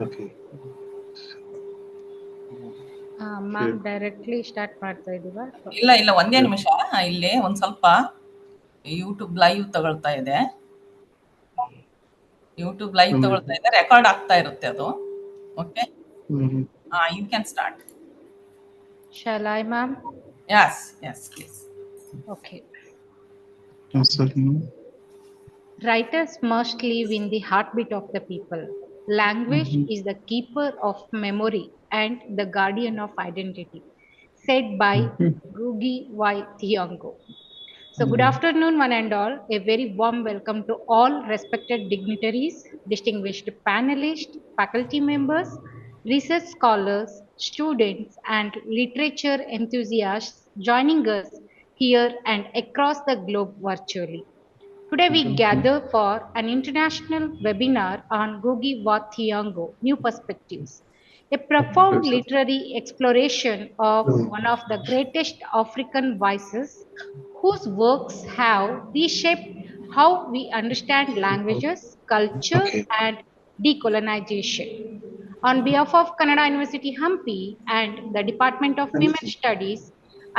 Okay. Ma'am directly start ಮಾಡ್ತಾ ಇದೀವಾ? ಇಲ್ಲ ಒಂದೇ ನಿಮಿಷ. ಇಲ್ಲಿ ಒಂದ್ ಸ್ವಲ್ಪ ಯೂಟ್ಯೂಬ್ ಲೈವ್ ತಗೊಳ್ತಾ ಇದೆ. ರೆಕಾರ್ಡ್ ಆಗ್ತಾ ಇರುತ್ತೆ ಅದು. Okay, you can start. Shall I, ma'am? Yes, please. Okay. Sorry. Writers must live in the heartbeat of the people. Language is the keeper of memory and the guardian of identity, said by Nagugi Y. Thiong'o. So, good afternoon, one and all. A very warm welcome to all respected dignitaries, distinguished panelists, faculty members, research scholars, students, and literature enthusiasts joining us here and across the globe virtually. Today we gather for an international webinar on Gogi Wa Thiong'o, New Perspectives, a profound literary exploration of one of the greatest African voices whose works have reshaped how we understand languages, culture, Okay. and decolonization. On behalf of Kannada University Hampi and the Department of Women Studies,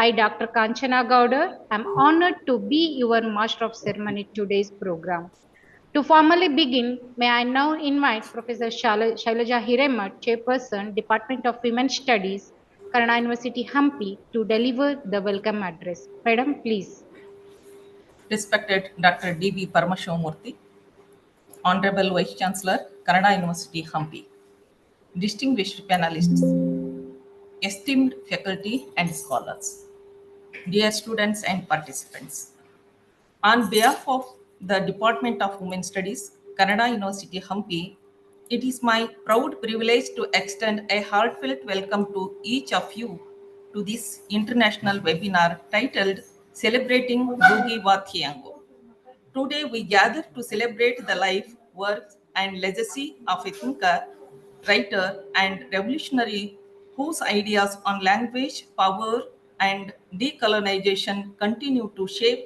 I, Dr. Kanchana Gowder, am honored to be your Master of Ceremony today's program. To formally begin, may I now invite Professor Shailaja Hiremat, Chairperson, Department of Women Studies, Kannada University Hampi, to deliver the welcome address. Madam, please. Respected Dr. D.B. Paramashivamurthy, Honorable Vice Chancellor, Kannada University, Hampi, distinguished panelists, esteemed faculty and scholars, dear students and participants. On behalf of the Department of Women Studies, Kannada University, Hampi, it is my proud privilege to extend a heartfelt welcome to each of you to this international webinar titled Celebrating Gogi Wa Thiong'o. Today we gather to celebrate the life, work, and legacy of a thinker, writer, and revolutionary whose ideas on language, power, and decolonization continue to shape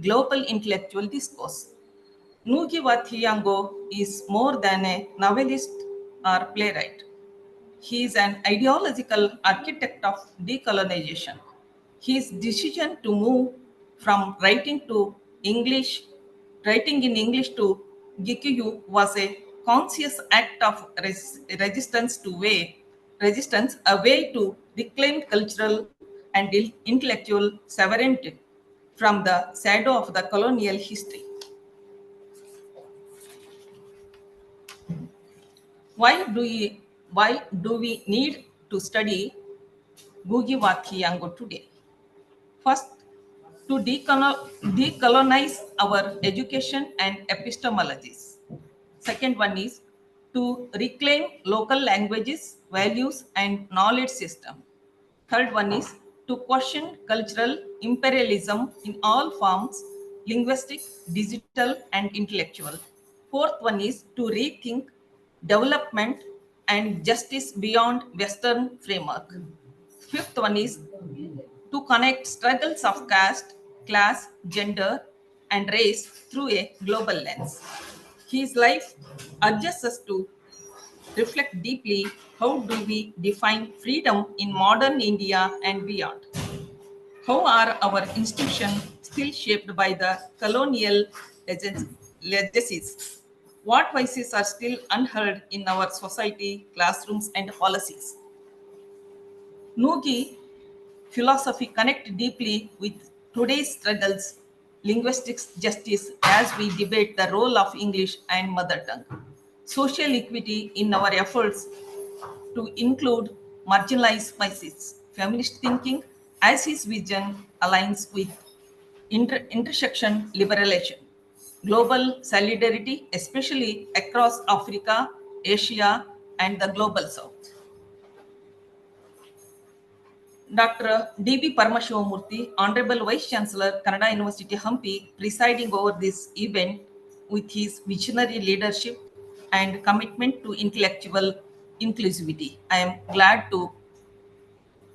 global intellectual discourse. Ngugi Wa Thiong'o is more than a novelist or playwright. He is an ideological architect of decolonization. His decision to move from writing in English to Gikuyu was a conscious act of resistance, a way to reclaim cultural and intellectual sovereignty from the shadow of the colonial history. Why do we need to study Ngugi Wa Thiong'o today? First, to decolonize our education and epistemologies. Second one is to reclaim local languages, values, and knowledge system. Third one is to question cultural imperialism in all forms, linguistic, digital, and intellectual. Fourth one is to rethink development and justice beyond Western framework. Fifth one is to connect struggles of caste, class, gender, and race through a global lens. His life urges us to reflect deeply how do we define freedom in modern India and beyond. How are our institutions still shaped by the colonial legacies? What voices are still unheard in our society, classrooms, and policies? Nugi philosophy connect deeply with today's struggles, linguistics justice as we debate the role of English and mother tongue, social equity in our efforts to include marginalized voices, feminist thinking as his vision aligns with intersection liberation, global solidarity, especially across Africa, Asia, and the global south. Dr. D.B. Paramashivamurthy, Honorable Vice Chancellor, Kannada University, Hampi, presiding over this event with his visionary leadership and commitment to intellectual inclusivity. I am glad to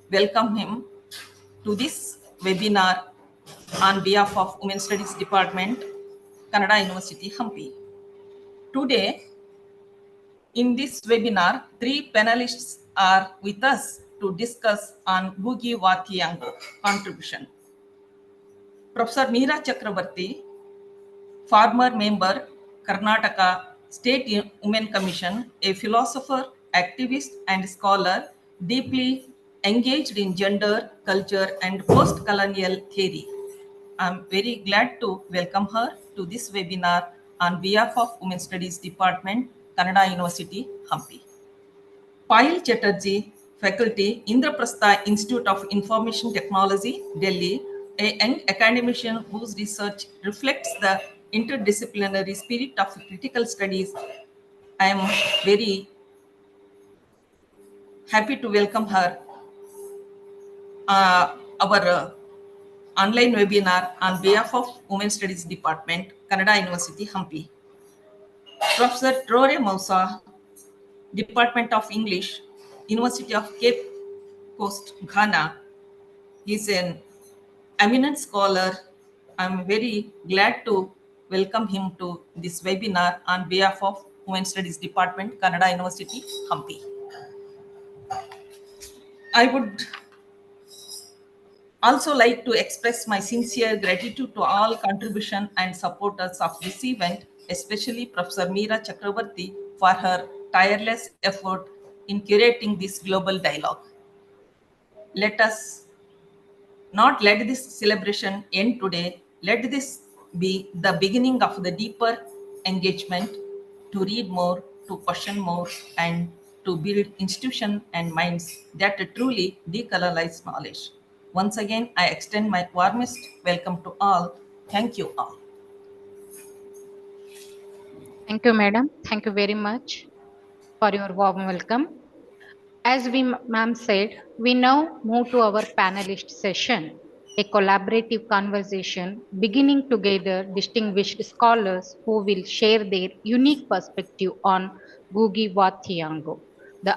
welcome him to this webinar on behalf of Women's Studies Department, Kannada University, Hampi. Today, In this webinar, 3 panelists are with us to discuss on Nagugi Thiong'o contribution. Professor Meera Chakravarti, former member, Karnataka State Women Commission, a philosopher, activist, and scholar deeply engaged in gender, culture, and post-colonial theory. I'm very glad to welcome her to this webinar on behalf of Women's Studies Department, Kannada University, Hampi. Payal Chatterjee, faculty, Indraprastha Institute of Information Technology, Delhi, a young academician whose research reflects the interdisciplinary spirit of critical studies. I am very happy to welcome her our online webinar on behalf of Women's Studies Department, Kannada University, Hampi. Professor Trore Mousa, Department of English, University of Cape Coast, Ghana. He's an eminent scholar. I'm very glad to welcome him to this webinar on behalf of Women's Studies Department, Kannada University, Hampi. I would also like to express my sincere gratitude to all contribution and supporters of this event, especially Professor Meera Chakravarti for her tireless effort in curating this global dialogue. Let us not let this celebration end today. Let this be the beginning of the deeper engagement to read more, to question more, and to build institutions and minds that truly decolonize knowledge. Once again, I extend my warmest welcome to all. Thank you all. Thank you, madam. Thank you very much for your warm welcome. As we, ma'am said, we now move to our panelist session, a collaborative conversation beginning together distinguished scholars who will share their unique perspective on Gugi Wa Thiong'o.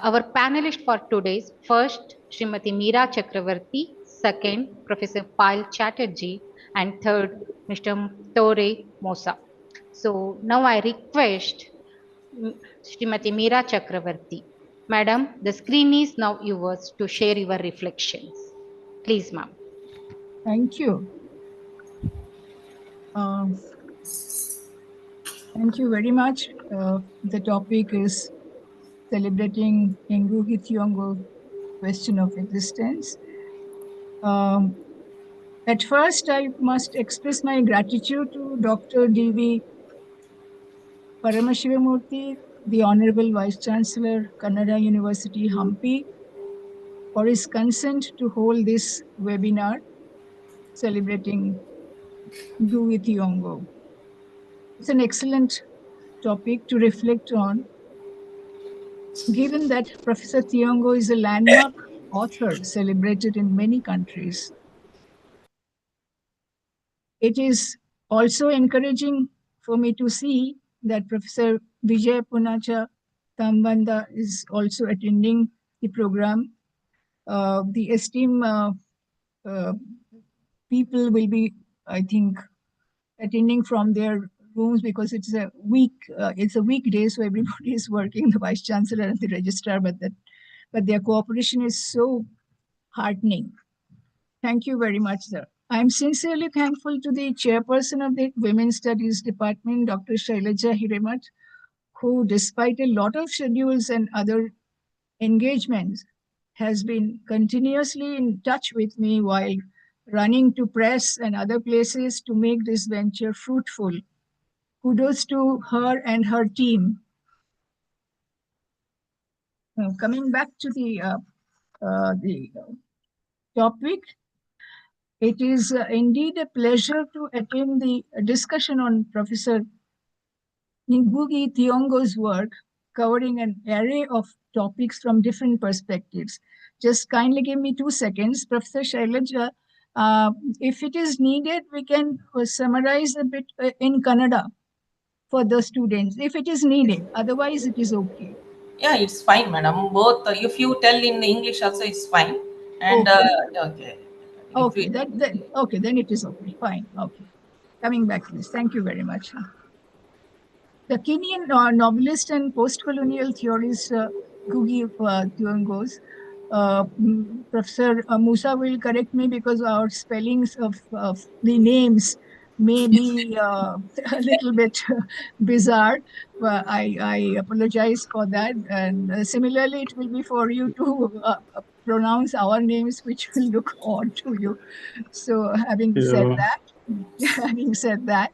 Our panelist for today's first, Srimati Meera Chakravarti, second, Professor Payal Chatterjee, and third, Mr. Tore Mosa. So now I request Srimati Meera Chakravarti. Madam, the screen is now yours to share your reflections. Please, ma'am. Thank you. Thank you very much. The topic is celebrating Nagugi Thiong'o question of existence. At first, I must express my gratitude to Dr. D.V. Paramashivamurthy, the Honorable Vice Chancellor, Kannada University, Hampi, for his consent to hold this webinar celebrating Nagugi Thiong'o. It's an excellent topic to reflect on, given that Professor Thiong'o is a landmark author celebrated in many countries. It is also encouraging for me to see that Professor Vijay Punacha Tambanda is also attending the program. The esteemed people will be, I think, attending from their rooms because it's a weekday, so everybody is working, the vice chancellor and the registrar, but their cooperation is so heartening. Thank you very much, sir. I'm sincerely thankful to the chairperson of the Women's Studies Department, Dr. Shailaja Hiremat, who, despite a lot of schedules and other engagements, has been continuously in touch with me while running to press and other places to make this venture fruitful. Kudos to her and her team. Now, coming back to the topic, it is indeed a pleasure to attend the discussion on Professor Nagugi Thiong'o's work, covering an array of topics from different perspectives. Just kindly give me 2 seconds. Professor Shailaja, if it is needed, we can summarize a bit in Kannada for the students, if it is needed. Otherwise, it is okay. Yeah, it's fine, madam. Both, if you tell in English also, it's fine. And okay. Okay, then it is okay. Fine. Okay. Coming back to this. Thank you very much. the Kenyan novelist and post-colonial theorist Ngugi Thiong'o, Professor Musa will correct me because our spellings of the names may be a little bit bizarre. I apologize for that. And similarly, it will be for you to pronounce our names, which will look odd to you. So having said Yeah. that,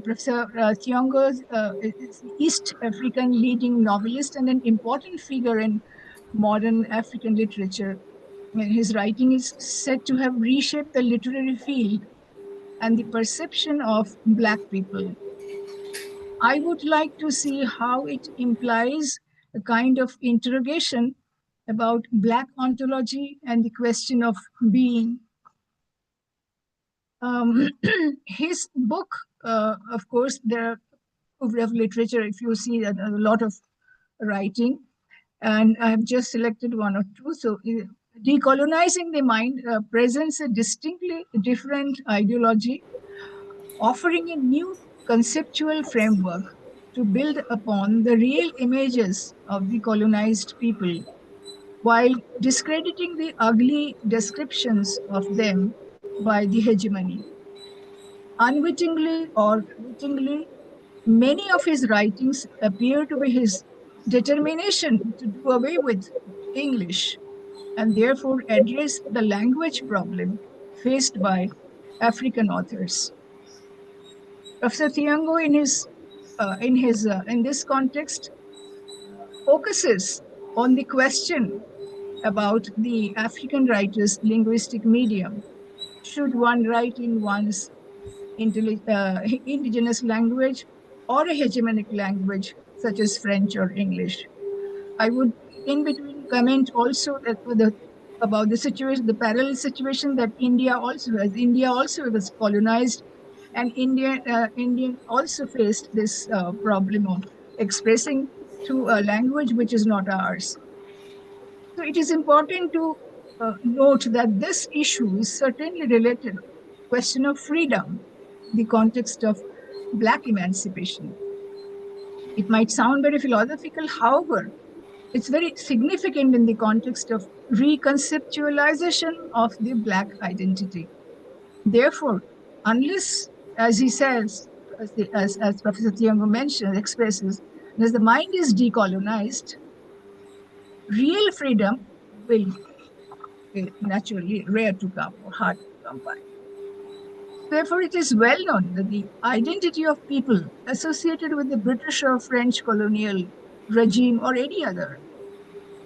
Professor Thiong'o is the East African leading novelist and an important figure in modern African literature. His writing is said to have reshaped the literary field and the perception of Black people. I would like to see how it implies a kind of interrogation about Black ontology and the question of being. His book, of course, there are of literature, if you see a lot of writing, and I have just selected one or two. So, Decolonizing the Mind presents a distinctly different ideology, offering a new conceptual framework to build upon the real images of the colonized people, while discrediting the ugly descriptions of them by the hegemony. Unwittingly or wittingly, many of his writings appear to be his determination to do away with English and therefore address the language problem faced by African authors. Professor Thiong'o, in this context, focuses on the question about the African writer's linguistic medium. Should one write in one's indigenous language or a hegemonic language such as French or English? I would, in between, comment also that about the situation, the parallel situation that India also has. India also was colonized, and Indian also faced this problem of expressing through a language which is not ours. So it is important to note that this issue is certainly related to the question of freedom, the context of Black emancipation. It might sound very philosophical, however, it's very significant in the context of reconceptualization of the Black identity. Therefore, unless, as he says, as Professor Thiong'o mentioned, expresses, as the mind is decolonized, real freedom will be naturally rare to come or hard to come by. Therefore, it is well known that the identity of people associated with the British or French colonial regime or any other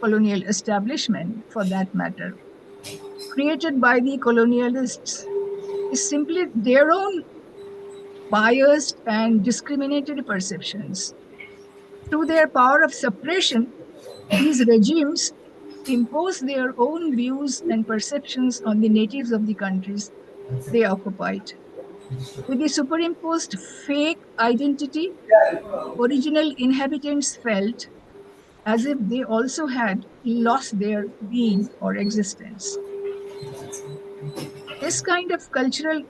colonial establishment, for that matter, created by the colonialists, is simply their own biased and discriminated perceptions. Through their power of suppression, these regimes impose their own views and perceptions on the natives of the countries they occupied. With the superimposed fake identity, original inhabitants felt as if they also had lost their being or existence. This kind of cultural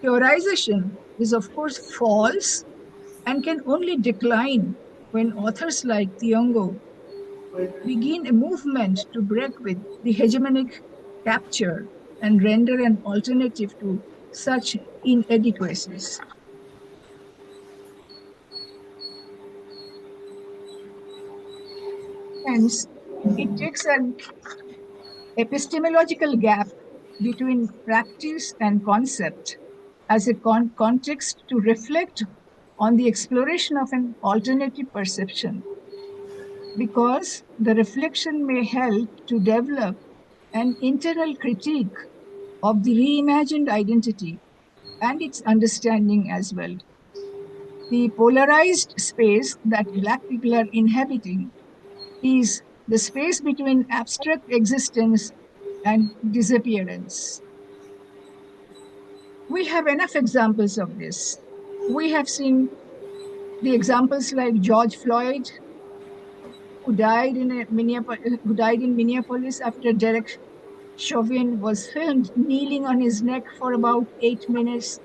theorization is, of course, false and can only decline when authors like Thiong'o begin a movement to break with the hegemonic capture and render an alternative to such inadequacies. Hence, it takes an epistemological gap between practice and concept as a context to reflect on the exploration of an alternative perception, because the reflection may help to develop an internal critique of the reimagined identity and its understanding as well. The polarized space that Black people are inhabiting is the space between abstract existence and disappearance. We have enough examples of this. We have seen the examples like George Floyd, who died in Minneapolis after Derek Chauvin was filmed kneeling on his neck for about 8 minutes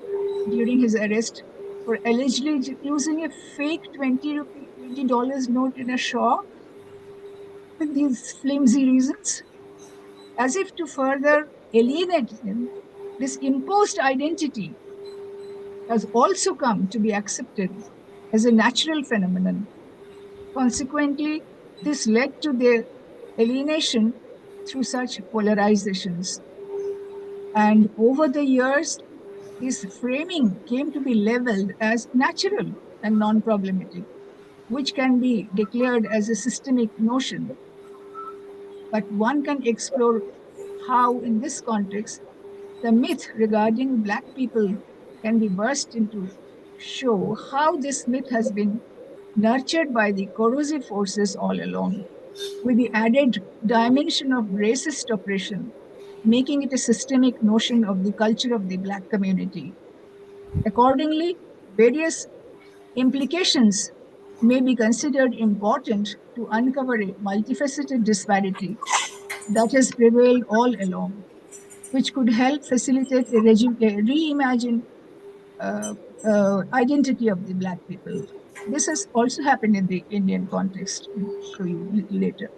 during his arrest. for allegedly using a fake $20 note in a shop with these flimsy reasons, as if to further alienate him. This imposed identity has also come to be accepted as a natural phenomenon. Consequently, this led to their alienation through such polarizations. And over the years, this framing came to be leveled as natural and non problematic, which can be declared as a systemic notion. But one can explore how, in this context, the myth regarding Black people can be burst into show how this myth has been nurtured by the corrosive forces all along, with the added dimension of racist oppression, making it a systemic notion of the culture of the Black community. Accordingly, various implications may be considered important to uncover a multifaceted disparity that has prevailed all along, which could help facilitate a reimagined uh, identity of the Black people. This has also happened in the Indian context. I'll show you a little later.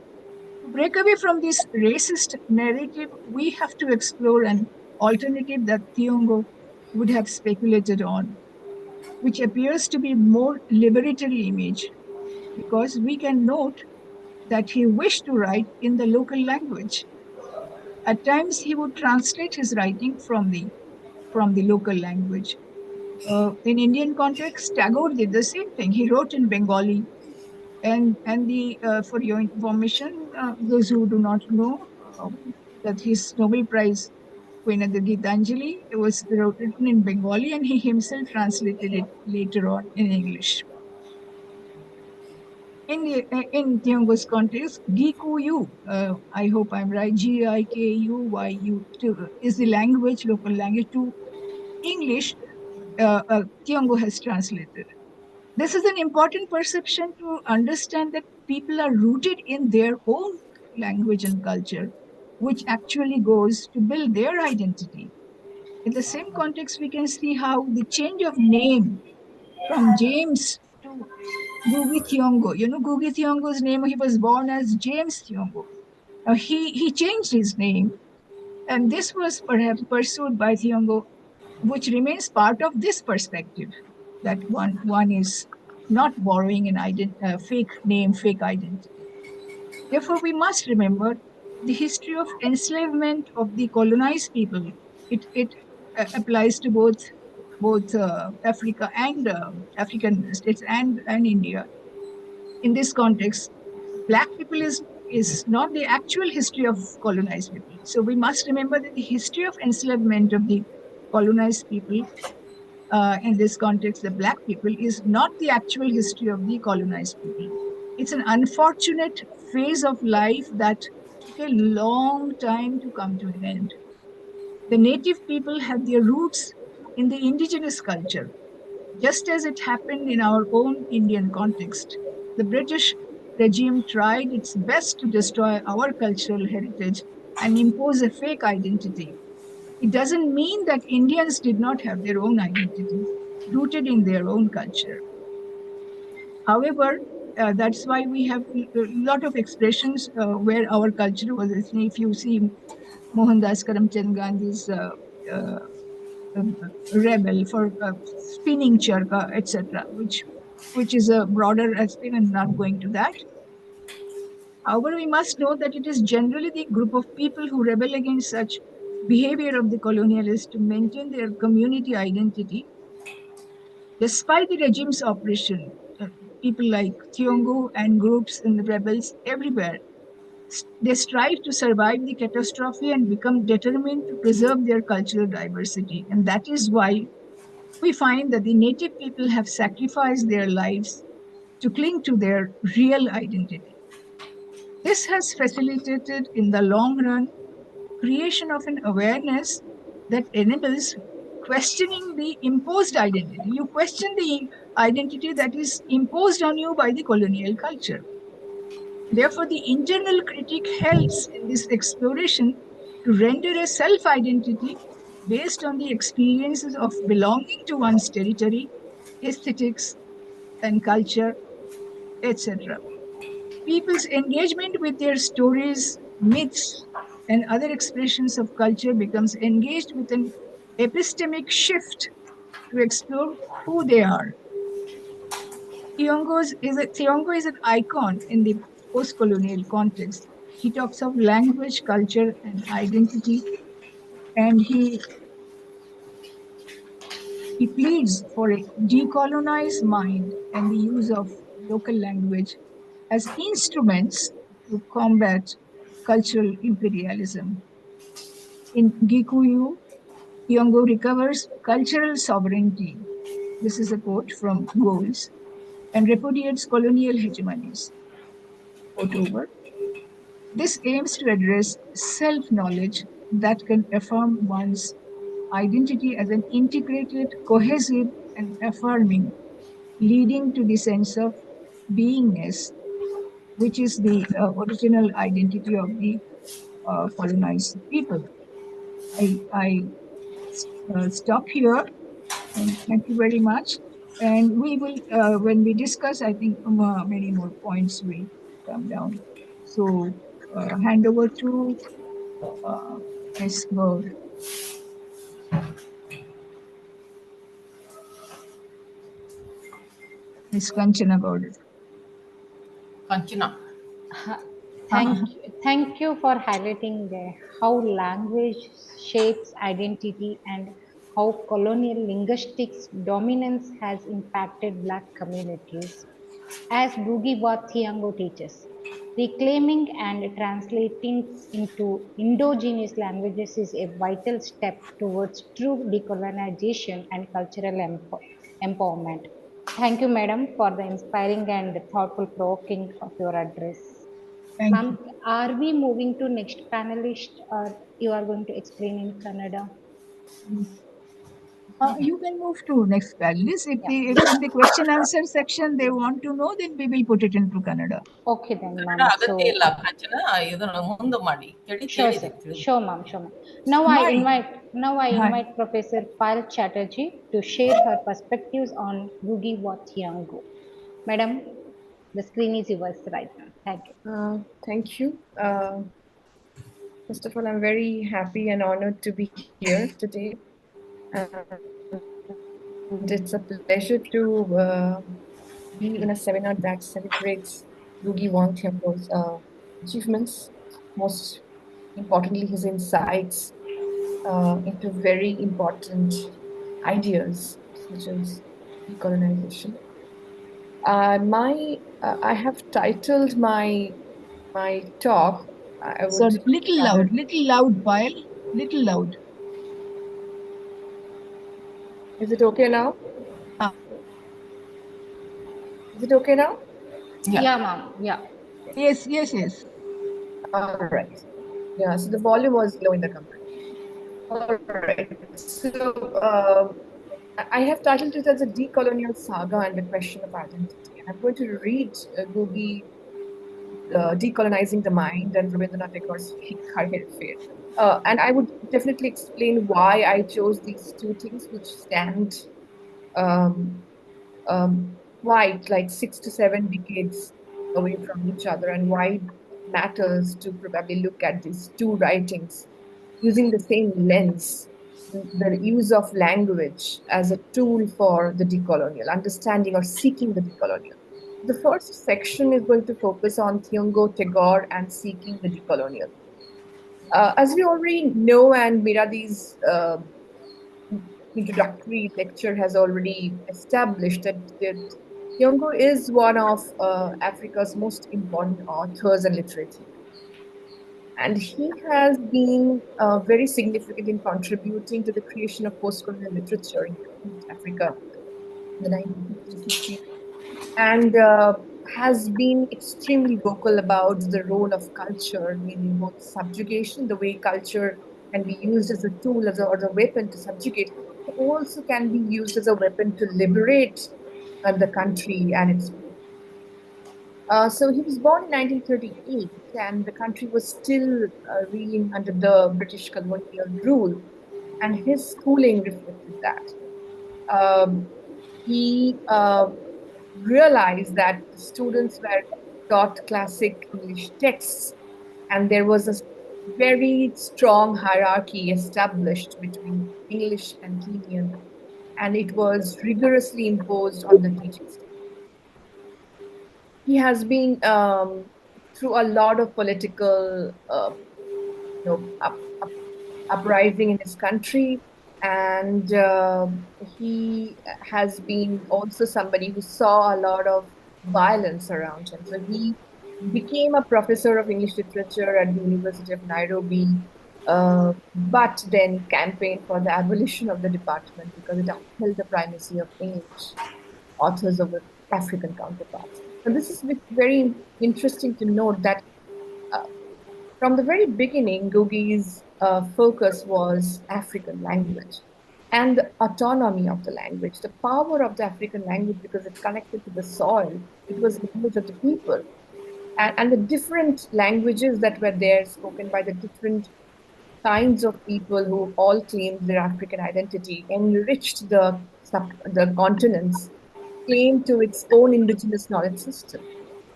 To break away from this racist narrative, we have to explore an alternative that Thiong'o would have speculated on, which appears to be more liberatory image, because we can note that he wished to write in the local language. At times, he would translate his writing from the local language. In Indian context, Tagore did the same thing. He wrote in Bengali, and the for your information, those who do not know, that his Nobel Prize winner, the Gitanjali, it was written in Bengali, and he himself translated it later on in English. In Thiong'o's context, Gikuyu, I hope I'm right, Gikuyu, is the language, local language to English. Thiong'o has translated. This is an important perception to understand that people are rooted in their own language and culture, which actually goes to build their identity. In the same context, we can see how the change of name from James to Gugi Thiong'o. You know, Gugi Thiong'o's name, he was born as James Thiong'o. He changed his name, and this was perhaps pursued by Thiong'o, which remains part of this perspective, that one is not borrowing an fake name, fake identity. Therefore, we must remember the history of enslavement of the colonized people. It applies to both Africa and African states and India. In this context, Black people is not the actual history of colonized people. So we must remember that the history of enslavement of the colonized people, in this context, the Black people, is not the actual history of the colonized people. It's an unfortunate phase of life that took a long time to come to an end. The native people had their roots in the indigenous culture, just as it happened in our own Indian context. The British regime tried its best to destroy our cultural heritage and impose a fake identity. It doesn't mean that Indians did not have their own identity, rooted in their own culture. However, that's why we have a lot of expressions where our culture was. If you see Mohandas Karamchand Gandhi's uh, rebel for spinning charka, etc., which is a broader aspect, and not going to that. However, we must know that it is generally the group of people who rebel against such behavior of the colonialists to maintain their community identity despite the regime's oppression. People like Thiong'o and groups and the rebels everywhere, they strive to survive the catastrophe and become determined to preserve their cultural diversity. And that is why we find that the native people have sacrificed their lives to cling to their real identity. This has facilitated, in the long run, creation of an awareness that enables questioning the imposed identity. You question the identity that is imposed on you by the colonial culture. Therefore, the internal critique helps in this exploration to render a self identity based on the experiences of belonging to one's territory aesthetics and culture, etc. People's engagement with their stories, myths, and other expressions of culture becomes engaged with an epistemic shift to explore who they are. Thiong'o is an icon in the post-colonial context. He talks of language, culture, and identity, and he pleads for a decolonized mind and the use of local language as instruments to combat cultural imperialism. In Gikuyu, Thiong'o recovers cultural sovereignty. This is a quote from Goals, and repudiates colonial hegemonies. Quote over. This aims to address self knowledge that can affirm one's identity as an integrated, cohesive, and affirming, leading to the sense of beingness, which is the original identity of the colonized people. I stop here, and thank you very much. And we will, when we discuss, I think many more points will come down. So, hand over to uh, Ms. Gaur, Ms. Kanchana Gaur. Kanchana. Thank you for highlighting how language shapes identity and how colonial linguistics dominance has impacted Black communities. As Gugi Wa Thiong'o teaches, reclaiming and translating into indigenous languages is a vital step towards true decolonization and cultural empowerment. Thank you, madam, for the inspiring and thoughtful provoking of your address. Thank Ma'am, you. are we moving to next panelist or you are going to explain in Kannada? You can move to next panelist. Yeah. If in the question answer section they want to know, then we will put it into Kannada. Okay then, Kannada ma'am. So, ಅಗತ್ಯ ಇಲ್ಲ ಕಾಂಚನ, ಇದನ್ನು ಮುಂದೆ ಮಾಡಿ sure, sir. ತಿಳಿದು. Sure, ma'am. Sure, ma'am. Now I Hi. invite Professor Pal Chatterjee to share her perspectives on Gugi Wathiango. Madam, the screen is yours right now. Thank you. Thank you. First of all, I'm very happy and honored to be here today. And it's a pleasure to be in a seminar that celebrates Rugi Wang Thiong'o's achievements, most importantly, his insights into very important ideas such as decolonization. I have titled my talk. I would Sir, little loud, Payal, little loud. Is it okay now? Is it okay now? Yeah, ma'am. Yeah. Yes. All right. Yeah, so the volume was low in the company. All right. So I have titled it as a decolonial saga and the question of identity. And I'm going to read Gugi Decolonizing the Mind and Rabindranath Tagore's Shikhar Herfir. And I would definitely explain why I chose these two things, which stand um, quite like 6 to 7 decades away from each other, and why it matters to probably look at these two writings using the same lens, the use of language as a tool for the decolonial, understanding or seeking the decolonial. The first section is going to focus on Thiong'o, Tagore, and seeking the decolonial. As we already know, and Miradi's introductory lecture has already established, that Thiong'o is one of Africa's most important authors and literary thinkers. And he has been very significant in contributing to the creation of post-colonial literature in East Africa in the 1950s, and has been extremely vocal about the role of culture in both subjugation, the way culture can be used as a tool or a weapon to subjugate, but also can be used as a weapon to liberate the country and its people. So he was born in 1938, and the country was still reeling under the British colonial rule, and his schooling reflected that. Um, he realized that the students were taught classic English texts, and there was a very strong hierarchy established between English and Kenyan, and it was rigorously imposed on the teaching staff. He has been through a lot of political, you know, uprising in his country, and he has been also somebody who saw a lot of violence around him. So he became a professor of English literature at the University of Nairobi, but then campaigned for the abolition of the department because it upheld the primacy of English authors over African counterparts. So this is very interesting to note that uh, from the very beginning, Ngugi's focus was African language and the autonomy of the language, the power of the African language because it connected to the soil, it was the language of the people, and the different languages that were there spoken by the different kinds of people who all claimed their African identity enriched the continent's claim to its own indigenous knowledge system,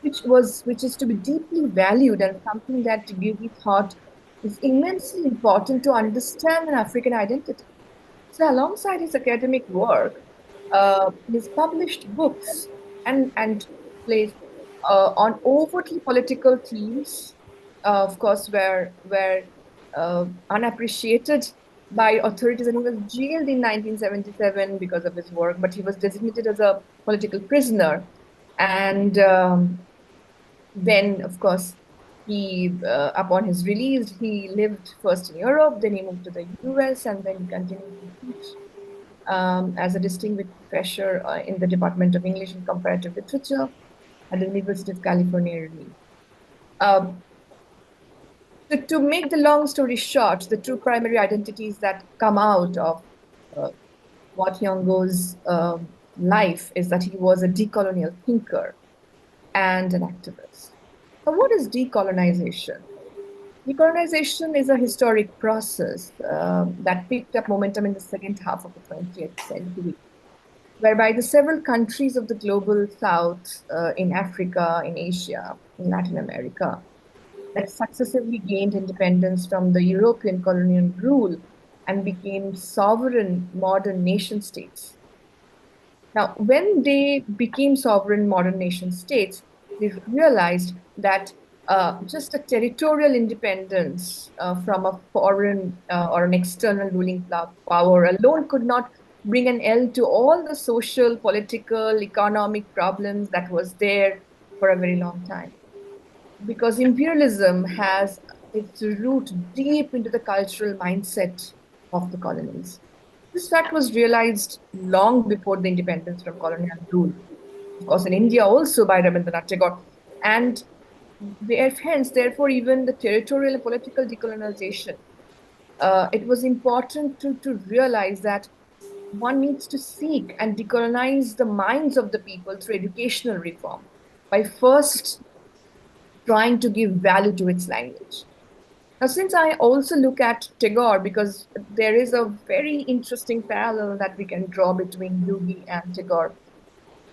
which is to be deeply valued and something that Gigi thought is immensely important to understand an African identity. So, alongside his academic work, he's published books and plays on overtly political themes, of course, were unappreciated by authorities, and he was jailed in 1977 because of his work. But he was designated as a political prisoner, and then, of course, he upon his release, he lived first in Europe, then he moved to the US, and then he continued to teach as a distinguished professor in the Department of English and Comparative Literature at the University of California, Irvine. Um, to make the long story short, the two primary identities that come out of uh, Wat Thiong'o's life is that he was a decolonial thinker and an activist. So what is decolonization? Decolonization is a historic process that picked up momentum in the second half of the 20th century, whereby the several countries of the global south, in Africa, in Asia, in Latin America, that successively gained independence from the European colonial rule and became sovereign modern nation states. Now, when they became sovereign modern nation states, they realized that just a territorial independence from a foreign or an external ruling power alone could not bring an end to all the social, political, economic problems that was there for a very long time. Because imperialism has its root deep into the cultural mindset of the colonies. This fact was realized long before the independence from colonial rule. Of course, in India also by Rabindranath Tagore. And hence, therefore, even the territorial and political decolonization, it was important to realize that one needs to seek and decolonize the minds of the people through educational reform by first trying to give value to its language. Now, since I also look at Tagore, because there is a very interesting parallel that we can draw between Yugi and Tagore,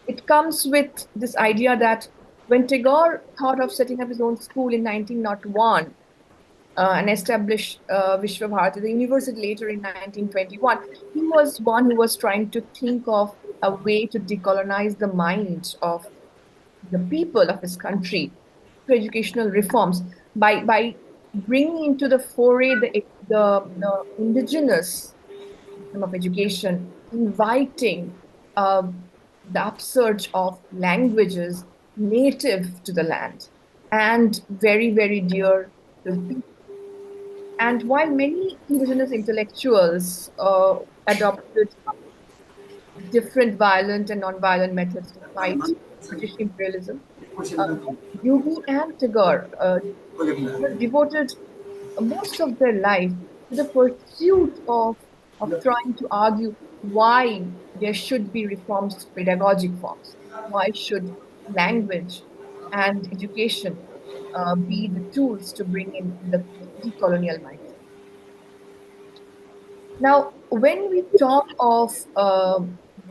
it comes with this idea that when Tagore thought of setting up his own school in 1901 and established Vishwa Bharati, the university later in 1921, he was one who was trying to think of a way to decolonize the mind of the people of his country through educational reforms by bringing into the foray the indigenous system of education, inviting the upsurge of languages native to the land and very, very dear to the people. And while many indigenous intellectuals adopted different violent and non-violent methods to fight British imperialism, uh, Yugi and Tagore devoted most of their life to the pursuit of trying to argue why there should be reforms to pedagogic forms. Why should language and education be the tools to bring in the decolonial mindset? Now, when we talk of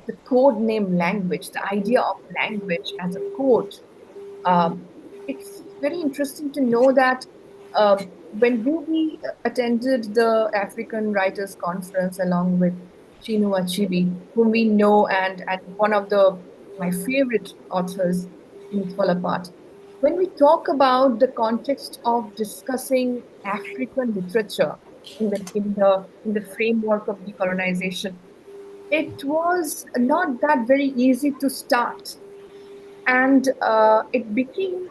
the code name language, the idea of language as a code. Um, it's very interesting to know that when Ruby attended the African Writers Conference along with Chinua Achebe, whom we know and one of my favorite authors, Things Fall Apart. When we talk about the context of discussing African literature in the framework of decolonization, it was not that very easy to start, and it became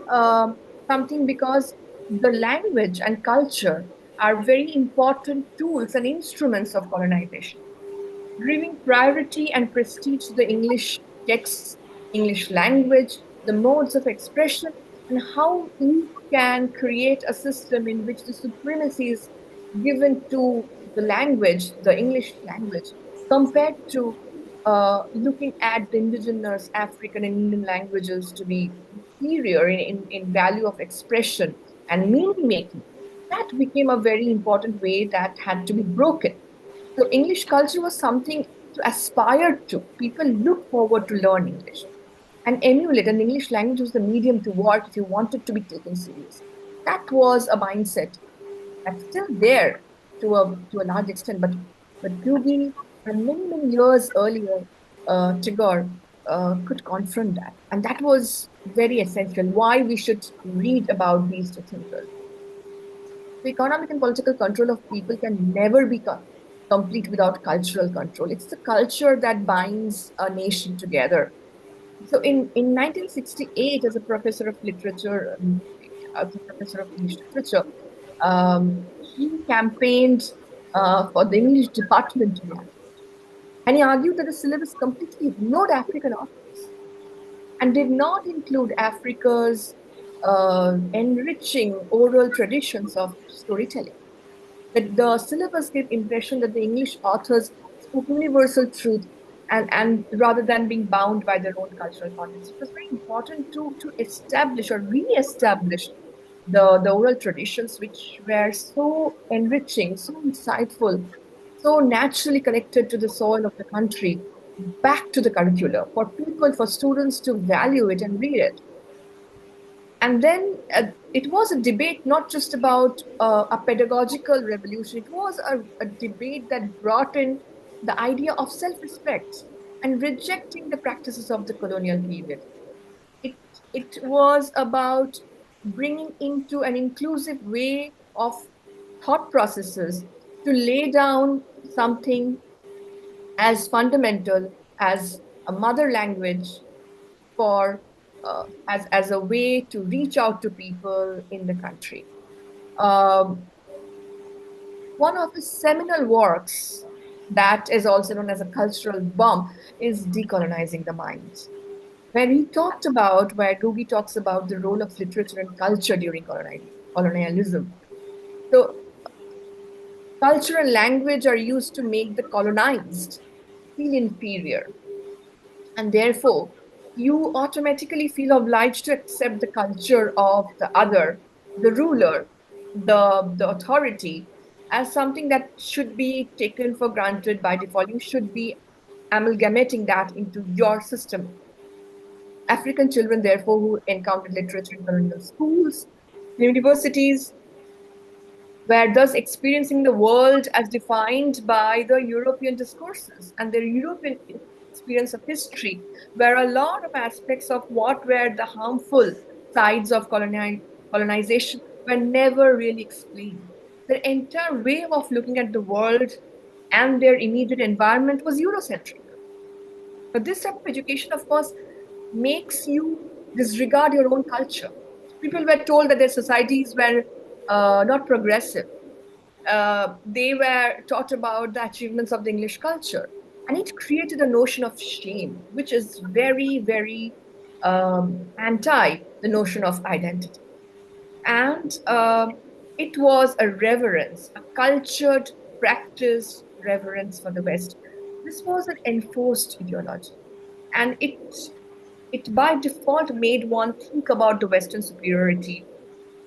something because the language and culture are very important tools and instruments of colonization, giving priority and prestige to the English texts, English language, the modes of expression, and how you can create a system in which the supremacy is given to the language, the English language, compared to looking at the indigenous African and Indian languages to be inferior in value of expression and meaning making. That became a very important way that had to be broken. So English culture was something to aspire to. People look forward to learn English and emulate. And English language was the medium to work if you wanted to be taken seriously. That was a mindset that's still there to a large extent. But Googie and many years earlier, Tagore could confront that, and that was very essential. Why we should read about these two thinkers. The economic and political control of people can never be complete without cultural control. It's the culture that binds a nation together. So in 1968, as a professor of literature, as a professor of English literature, he campaigned for the English department to be added. And he argued that the syllabus completely ignored African authors and did not include Africa's enriching oral traditions of storytelling. That the syllabus gave impression that the English authors spoke universal truth and rather than being bound by their own cultural context. It was very important to establish or re-establish the oral traditions which were so enriching, so insightful, so naturally connected to the soil of the country back to the curricula for people, for students to value it and read it. And then it was a debate not just about a pedagogical revolution, it was a debate that brought in the idea of self respect and rejecting the practices of the colonial period. It, it was about bringing into an inclusive way of thought processes to lay down something as fundamental as a mother language for as a way to reach out to people in the country. Um, One of his seminal works that is also known as a cultural bomb is Decolonizing the Mind, where he talked about, where Ruby talks about the role of literature and culture during colonialism. So culture and language are used to make the colonized feel inferior. And therefore, you automatically feel obliged to accept the culture of the other, the ruler, the authority, as something that should be taken for granted by default. You should be amalgamating that into your system. African children, therefore, who encountered literature in colonial schools, universities, were thus experiencing the world as defined by the European discourses and their European experience of history, where a lot of aspects of what were the harmful sides of colonization were never really explained. Their entire way of looking at the world and their immediate environment was Eurocentric. But this type of education, of course, makes you disregard your own culture. People were told that their societies were not progressive. They were taught about the achievements of the English culture. And it created a notion of shame, which is very anti the notion of identity. And it was a reverence, a cultured, practiced reverence for the West. This was an enforced ideology. And it by default made one think about the Western superiority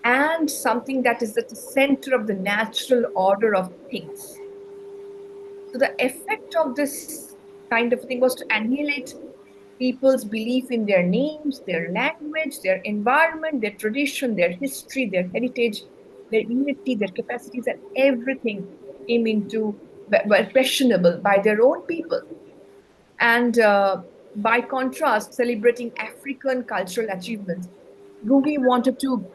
and something that is at the center of the natural order of things. So the effect of this kind of thing was to annihilate people's belief in their names, their language, their environment, their tradition, their history, their heritage, their unity, their capacities, and everything came into were questionable by their own people. And by contrast, celebrating African cultural achievements, Gugi wanted to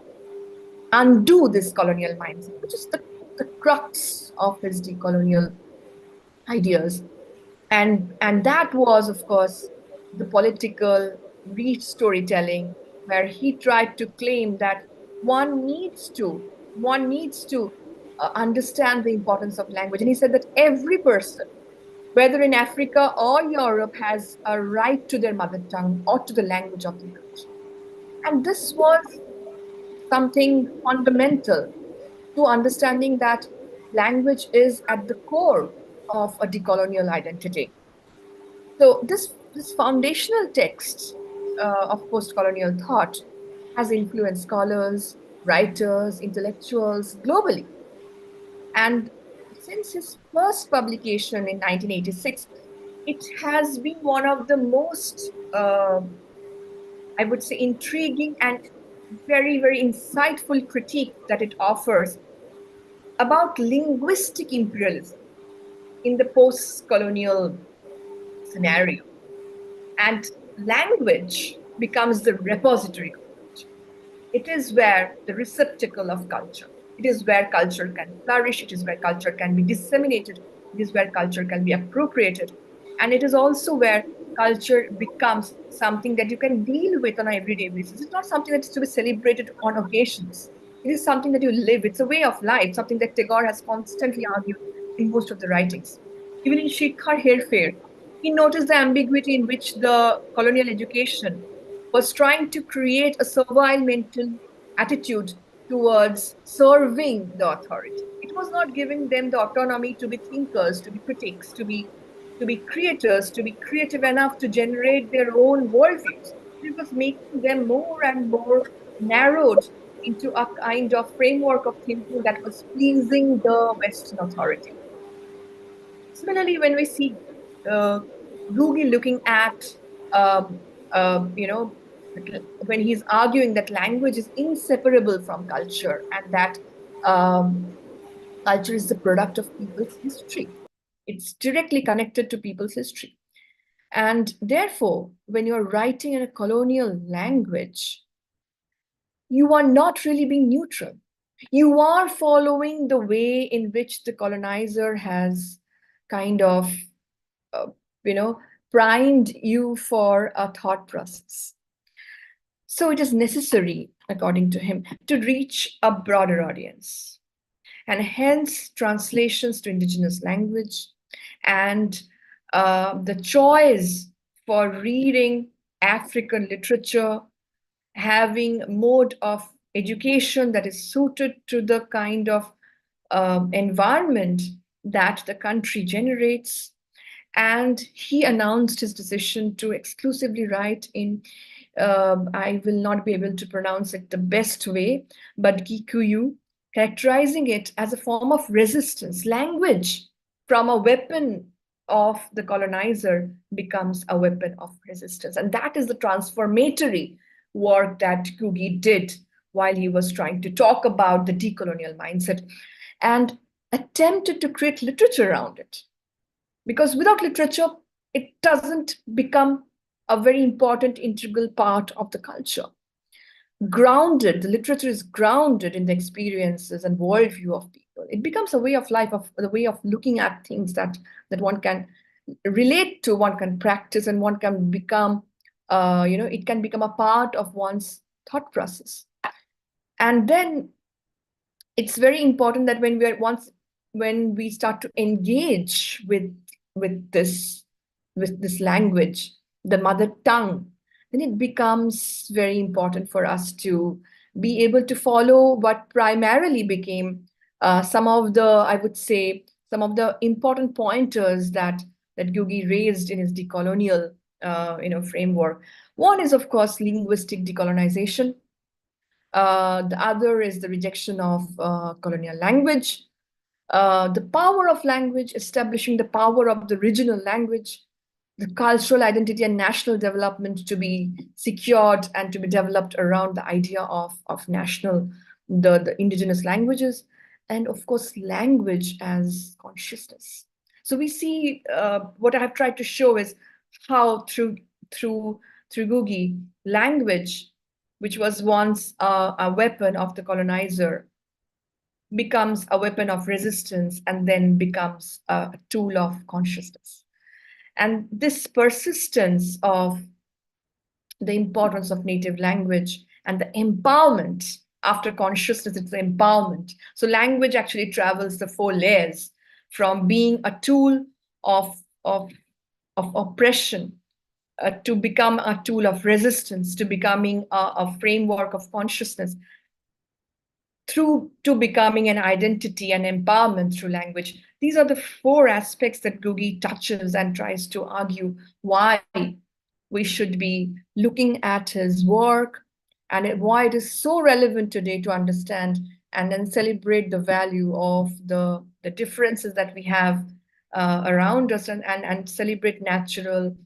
undo this colonial mindset, which is the crux of his decolonial ideas. And that was, of course, the political reach storytelling, where he tried to claim that one needs to understand the importance of language. And he said that every person, whether in Africa or Europe, has a right to their mother tongue or to the language of their country. And this was something fundamental to understanding that language is at the core of a decolonial identity. So this foundational text of post-colonial thought has influenced scholars, writers, intellectuals globally. And since his first publication in 1986, it has been one of the most, I would say, intriguing and very, very insightful critique that it offers about linguistic imperialism in the post-colonial scenario. And language becomes the repository of culture. It is where the receptacle of culture. It is where culture can flourish. It is where culture can be disseminated. It is where culture can be appropriated. And it is also where culture becomes something that you can deal with on an everyday basis. It's not something that's to be celebrated on occasions. It is something that you live. It's a way of life, something that Tagore has constantly argued in most of the writings. Even in Shikhar Herfair, he noticed the ambiguity in which the colonial education was trying to create a servile mental attitude towards serving the authority. It was not giving them the autonomy to be thinkers, to be critics, to be creators, to be creative enough to generate their own worldviews. It was making them more and more narrowed into a kind of framework of thinking that was pleasing the Western authority. Similarly, when we see Googie looking at, um, you know, when he's arguing that language is inseparable from culture and that culture is the product of people's history. It's directly connected to people's history. And therefore, when you're writing in a colonial language, you are not really being neutral. You are following the way in which the colonizer has kind of, uh, primed you for a thought process. So it is necessary, according to him, to reach a broader audience. And hence, translations to indigenous language and the choice for reading African literature, having mode of education that is suited to the kind of environment that the country generates. And he announced his decision to exclusively write in, I will not be able to pronounce it the best way, but Gikuyu, characterizing it as a form of resistance. Language from a weapon of the colonizer becomes a weapon of resistance. And that is the transformatory work that Gugi did while he was trying to talk about the decolonial mindset and attempted to create literature around it. Because without literature, it doesn't become a very important integral part of the culture. Grounded, the literature is grounded in the experiences and worldview of people. It becomes a way of life, of the way of looking at things that one can relate to, one can practice, and one can become, it can become a part of one's thought process. And then it's very important that when we start to engage with this language, the mother tongue, then it becomes very important for us to be able to follow what primarily became some of the important pointers that Gugi raised in his decolonial framework. One is, of course, linguistic decolonization. The other is the rejection of colonial language. The power of language, establishing the power of the regional language, the cultural identity and national development to be secured and to be developed around the idea of national, the indigenous languages, and of course, language as consciousness. So we see what I have tried to show is how through Gugi, language, which was once a weapon of the colonizer, becomes a weapon of resistance and then becomes a tool of consciousness. And this persistence of the importance of native language and the empowerment after consciousness, it's the empowerment. So language actually travels the four layers from being a tool of oppression to become a tool of resistance, to becoming a framework of consciousness, through to becoming an identity and empowerment through language. These are the four aspects that Gugi touches and tries to argue why we should be looking at his work and why it is so relevant today to understand and then celebrate the value of the differences that we have around us and celebrate natural,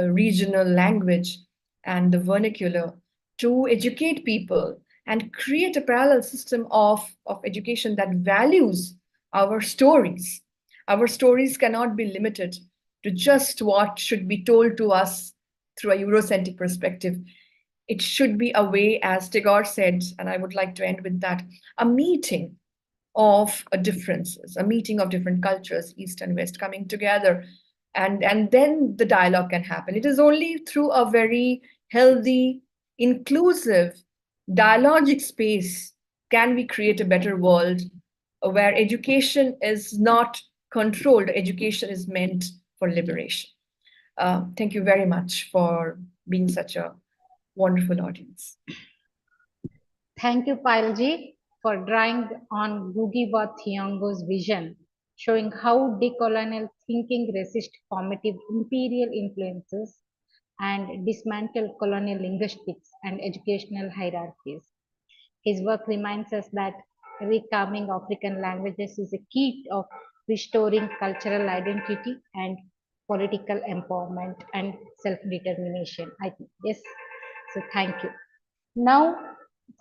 regional language and the vernacular to educate people and create a parallel system of education that values our stories. Our stories cannot be limited to just what should be told to us through a Eurocentric perspective. It should be a way, as Tagore said, and I would like to end with that, a meeting of differences, a meeting of different cultures, East and West, coming together. And then the dialogue can happen. It is only through a very healthy, inclusive, dialogic space can we create a better world where education is not controlled, education is meant for liberation. Thank you very much for being such a wonderful audience. Thank you, Payalji, for drawing on Gugiwa Thiong'o's vision, showing how decolonial thinking resists formative imperial influences and dismantle colonial linguistics and educational hierarchies. His work reminds us that reclaiming African languages is a key of restoring cultural identity and political empowerment and self-determination. I think yes. So thank you. Now,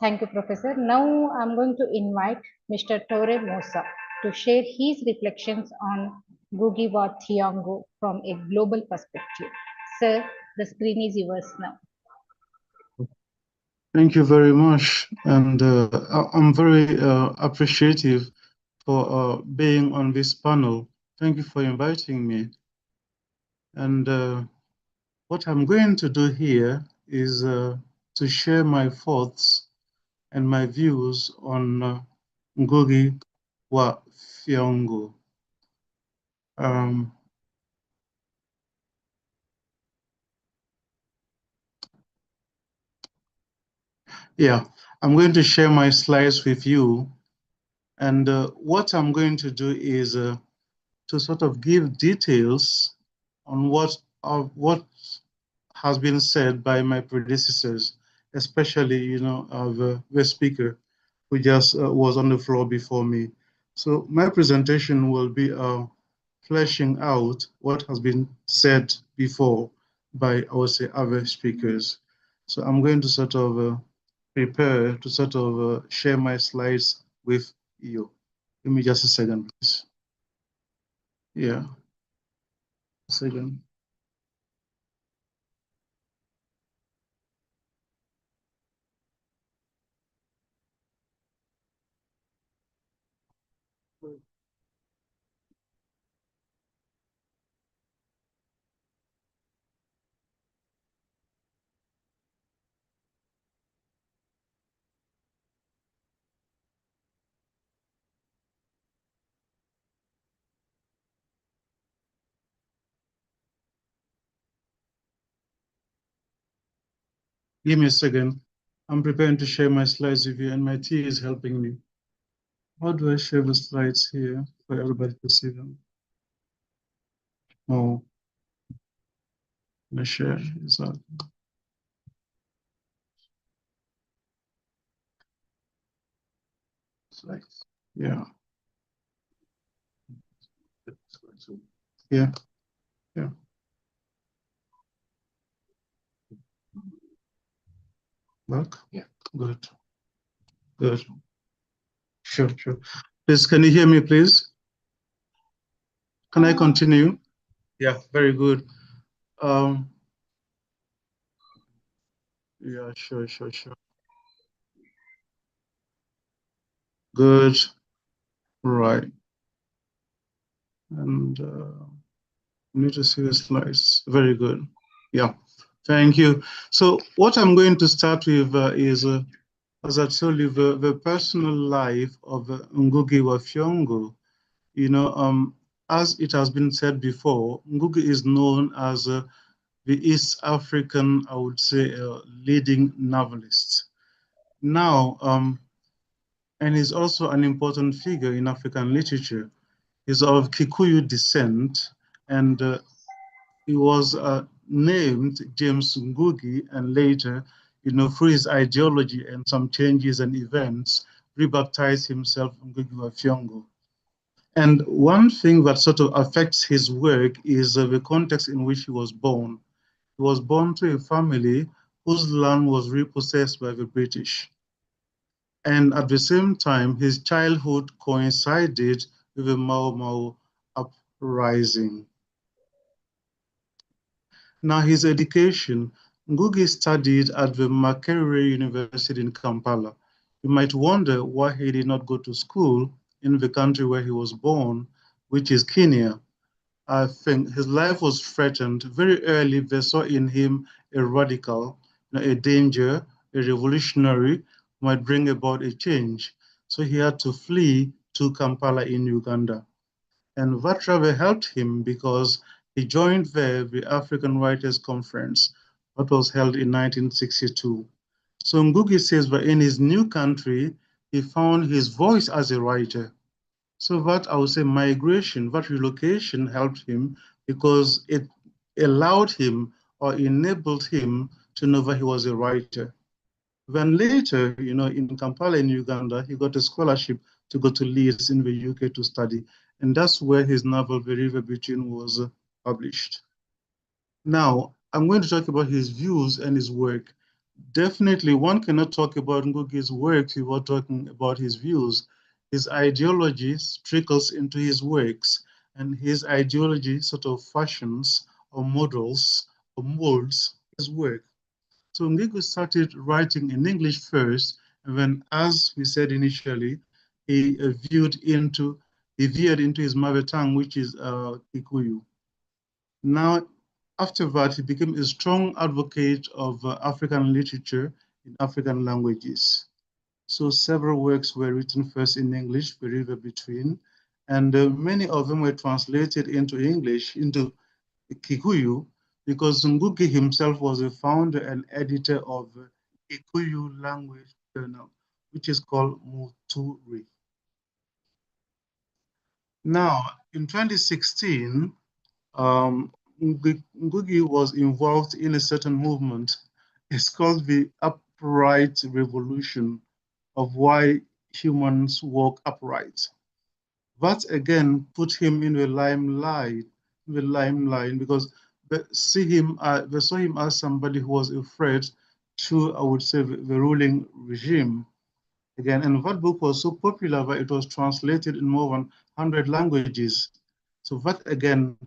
thank you, Professor. Now I'm going to invite Mr. Tore Mosa to share his reflections on Gugiwa Thiong'o from a global perspective. Sir, the screen is yours now. Thank you very much. And I'm very appreciative for being on this panel. Thank you for inviting me. And what I'm going to do here is to share my thoughts and my views on Ngugi wa Thiong'o. Yeah, I'm going to share my slides with you. And what I'm going to do is to sort of give details on what has been said by my predecessors, especially, the speaker who just was on the floor before me. So my presentation will be fleshing out what has been said before by, I would say, other speakers. So I'm going to sort of prepare to sort of share my slides with you. Give me just a second, please. Yeah, a second. Give me a second. I'm preparing to share my slides with you, and my tea is helping me. How do I share the slides here for everybody to see them? Oh, the share is out. Slides. Yeah. Yeah. Yeah. Back? Yeah. Good. Good. Sure, sure. Please, can you hear me, please? Can I continue? Yeah, very good. Yeah, sure, sure, sure. Good. Right. And need to see the slides. Very good. Yeah. Thank you. So what I'm going to start with is, as I told you, the personal life of Ngugi wa Thiong'o. You know, as it has been said before, Ngugi is known as the East African, I would say, leading novelist. Now, and he's also an important figure in African literature. He's of Kikuyu descent, and he was named James Ngugi, and later, you know, through his ideology and some changes and events, rebaptized himself Ngugi wa Thiong'o. And one thing that sort of affects his work is the context in which he was born. He was born to a family whose land was repossessed by the British. And at the same time, his childhood coincided with the Mau Mau uprising. Now, his education, Ngugi studied at the Makerere University in Kampala. You might wonder why he did not go to school in the country where he was born, which is Kenya. I think his life was threatened. Very early, they saw in him a radical, you know, a danger, a revolutionary who might bring about a change. So he had to flee to Kampala in Uganda. And that rather helped him because he joined the African Writers Conference that was held in 1962. So Ngugi says that in his new country, he found his voice as a writer. So that, I would say, migration, that relocation helped him because it allowed him or enabled him to know that he was a writer. Then later, you know, in Kampala in Uganda, he got a scholarship to go to Leeds in the UK to study. And that's where his novel, The River Between, was published. Now, I'm going to talk about his views and his work. Definitely, one cannot talk about Ngugi's work without talking about his views. His ideology trickles into his works, and his ideology sort of fashions or models or molds his work. So Ngugi started writing in English first, and then, as we said initially, he veered into his mother tongue, which is Kikuyu. Now, after that, he became a strong advocate of African literature in African languages. So several works were written first in English, The River Between, and many of them were translated into English, into Kikuyu, because Ngugi himself was a founder and editor of the Kikuyu language journal, which is called Muturi. Now, in 2016, Ngugi was involved in a certain movement. It's called the Upright Revolution of why humans walk upright. That again put him in the limelight because they saw him as somebody who was a threat to, I would say, the ruling regime. Again, and that book was so popular that it was translated in more than 100 languages. So that again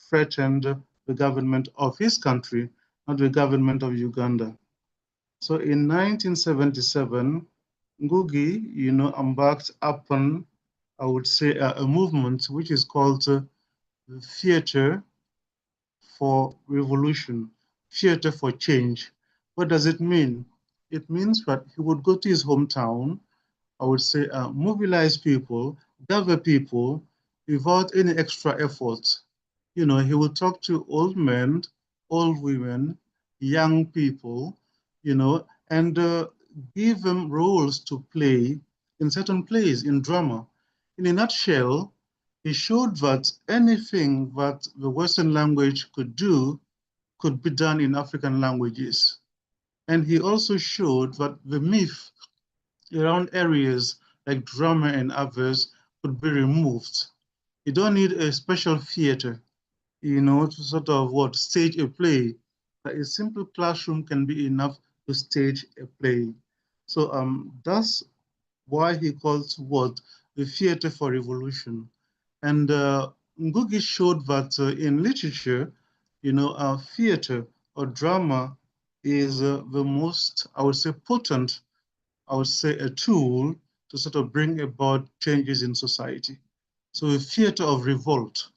threatened the government of his country, not the government of Uganda. So in 1977, Ngugi, you know, embarked upon, I would say, a movement which is called the Theater for Revolution, Theater for Change. What does it mean? It means that he would go to his hometown, I would say, mobilize people, gather people without any extra effort. You know, he would talk to old men, old women, young people, you know, and give them roles to play in certain plays, in drama. In a nutshell, he showed that anything that the Western language could do could be done in African languages. And he also showed that the myth around areas like drama and others could be removed. You don't need a special theater, you know, to sort of stage a play. A simple classroom can be enough to stage a play. So that's why he calls what the theater for revolution. And Ngugi showed that in literature, theater or drama is the most, I would say, potent, I would say, a tool to sort of bring about changes in society. So a theater of revolt.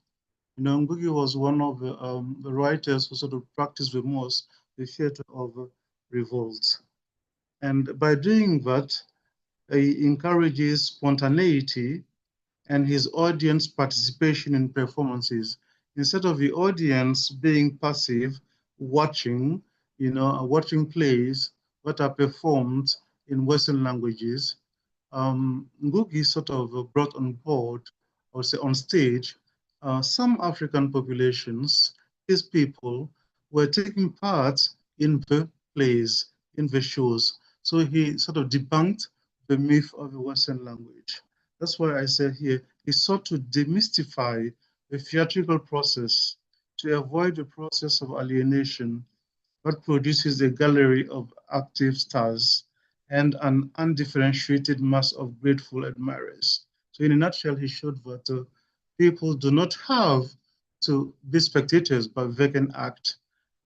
Ngugi was one of the writers who sort of practiced the most the theater of revolt. And by doing that, he encourages spontaneity and his audience participation in performances. Instead of the audience being passive, watching, watching plays that are performed in Western languages, Ngugi sort of brought on board, or say on stage, some African populations, his people, were taking part in the plays, in the shows. So he sort of debunked the myth of the Western language. That's why I said here, he sought to demystify the theatrical process to avoid the process of alienation that produces a gallery of active stars and an undifferentiated mass of grateful admirers. So in a nutshell, he showed that people do not have to be spectators, but they can act,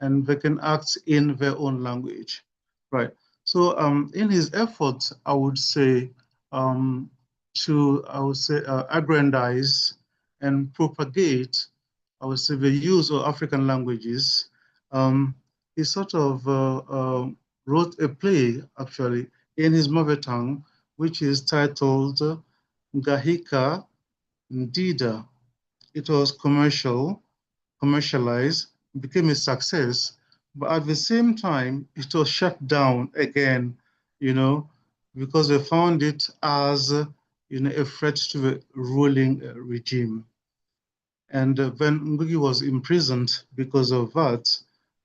and they can act in their own language, right? So in his efforts, I would say, aggrandize and propagate, I would say, the use of African languages. Um, he sort of wrote a play, actually, in his mother tongue, which is titled Ngahika Ndida. It was commercialized, became a success, but at the same time, it was shut down again, you know, because they found it as, a threat to the ruling regime. And when Ngugi was imprisoned because of that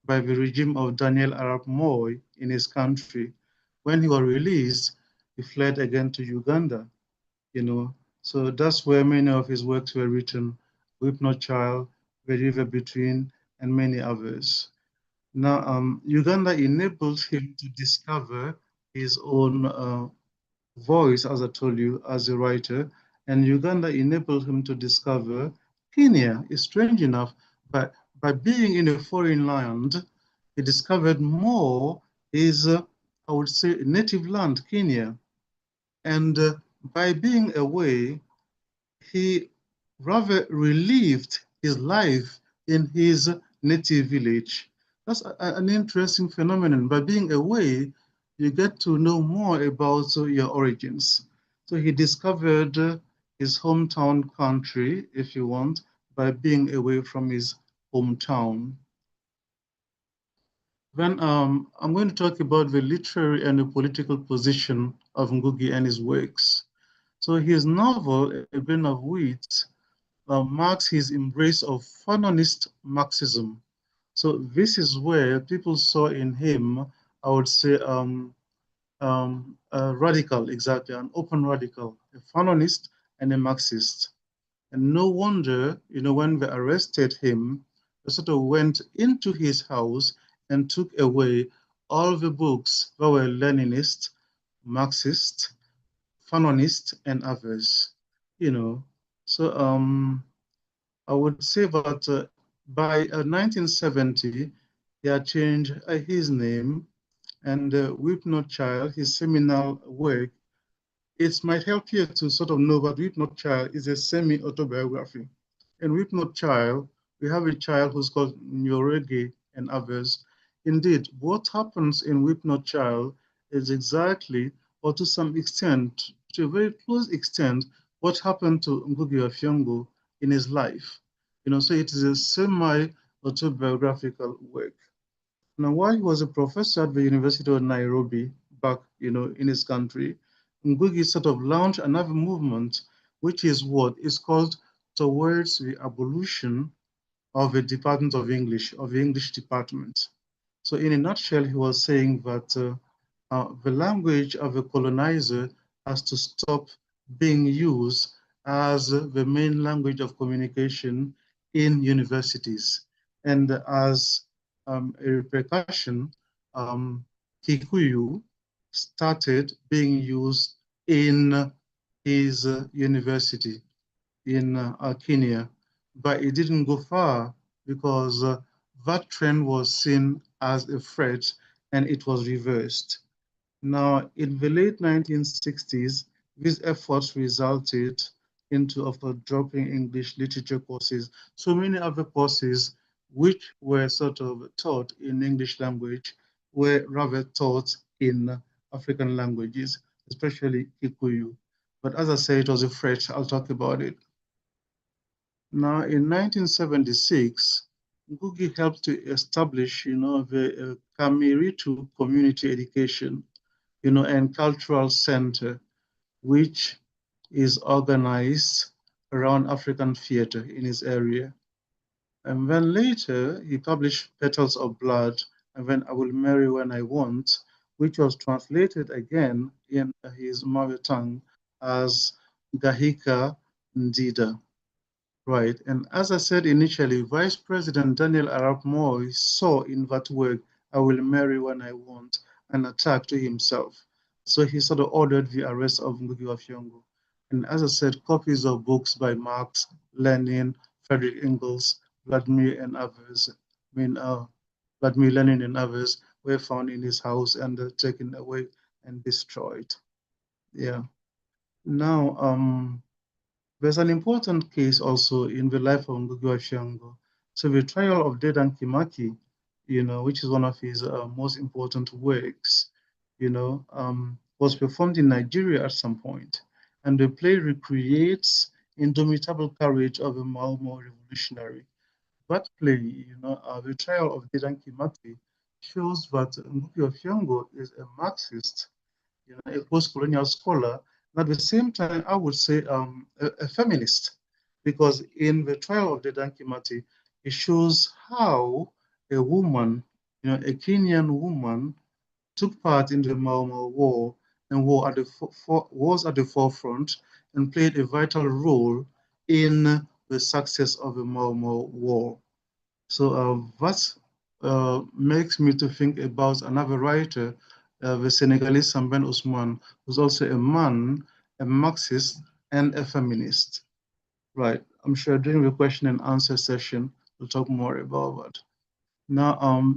by the regime of Daniel Arap Moi in his country, when he was released, he fled again to Uganda, you know. So that's where many of his works were written, Weep Not Child, The River Between, and many others. Now, Uganda enabled him to discover his own voice, as I told you, as a writer, and Uganda enabled him to discover Kenya. Is strange enough, but by being in a foreign land, he discovered more his, I would say, native land, Kenya. And by being away, he rather relived his life in his native village. That's an interesting phenomenon. By being away, you get to know more about your origins. So he discovered his hometown country, if you want, by being away from his hometown. Then I'm going to talk about the literary and the political position of Ngugi and his works. So his novel, A Grain of Wheat, marks his embrace of Fanonist Marxism. So this is where people saw in him, I would say, a radical, exactly, an open radical, a Fanonist and a Marxist. And no wonder, when they arrested him, they sort of went into his house and took away all the books that were Leninist, Marxist, Fanonist, and others, you know. So I would say that by 1970, he had changed his name, and Weep Not Child, his seminal work, it might help you to sort of know that Weep Not Child is a semi-autobiography. In Weep Not Child, we have a child who's called Nyorege and others. Indeed, what happens in Weep Not Child is exactly, or to some extent, to a very close extent, what happened to Ngugi wa Thiong'o in his life. So it is a semi-autobiographical work. Now, while he was a professor at the University of Nairobi, back, in his country, Ngugi sort of launched another movement, which is what is called Towards the Abolition of the Department of English, of the English department. So in a nutshell, he was saying that the language of a colonizer has to stop being used as the main language of communication in universities. And as a repercussion, Kikuyu started being used in his university in Kenya, but it didn't go far because that trend was seen as a threat and it was reversed. Now, in the late 1960s, these efforts resulted into of dropping English literature courses. So many other courses which were sort of taught in English language were rather taught in African languages, especially Kikuyu. But as I say, it was a threat. I'll talk about it. Now, in 1976, Ngugi helped to establish, the Kamiritu Community Education, and Cultural Center, which is organized around African theater in his area. And then later, he published Petals of Blood, and then I Will Marry When I Want, which was translated again in his mother tongue as Gahika Ndida. Right, and as I said initially, Vice President Daniel Arap Moi saw in that work, I Will Marry When I Want, an attack to himself. So he sort of ordered the arrest of Ngugi wa Thiong'o. And as I said, copies of books by Marx, Lenin, Frederick Engels, Vladimir and others, Vladimir Lenin and others were found in his house and taken away and destroyed. Yeah. Now, there's an important case also in the life of Ngugi wa Thiong'o. So the trial of Dedan Kimaki, which is one of his most important works, was performed in Nigeria at some point. And the play recreates indomitable courage of a Mau Mau revolutionary. That play, the trial of Dedan Kimaki, shows that Ngugi wa Thiong'o is a Marxist, a post-colonial scholar, and at the same time, I would say a feminist, because in the trial of the Dankimati, it shows how a woman, a Kenyan woman, took part in the Mau Mau War and was at the forefront and played a vital role in the success of the Mau Mau War. So that makes me to think about another writer, the Senegalese Sambène Ousmane, who's also a man, a Marxist, and a feminist. Right. I'm sure during the question and answer session, we'll talk more about that. Now,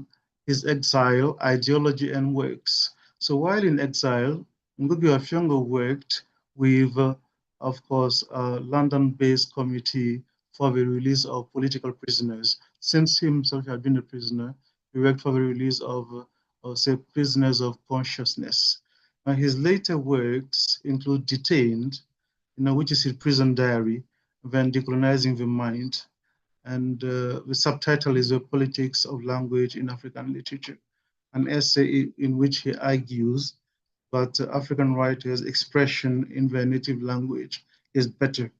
his exile, ideology, and works. So while in exile, Ngugi wa Thiong'o worked with, of course, a London-based committee for the release of political prisoners. Since he himself had been a prisoner, he worked for the release of, say, prisoners of consciousness. Now, his later works include Detained, which is his prison diary, then Decolonizing the Mind, and the subtitle is The Politics of Language in African Literature, an essay in which he argues that African writers' expression in their native language is better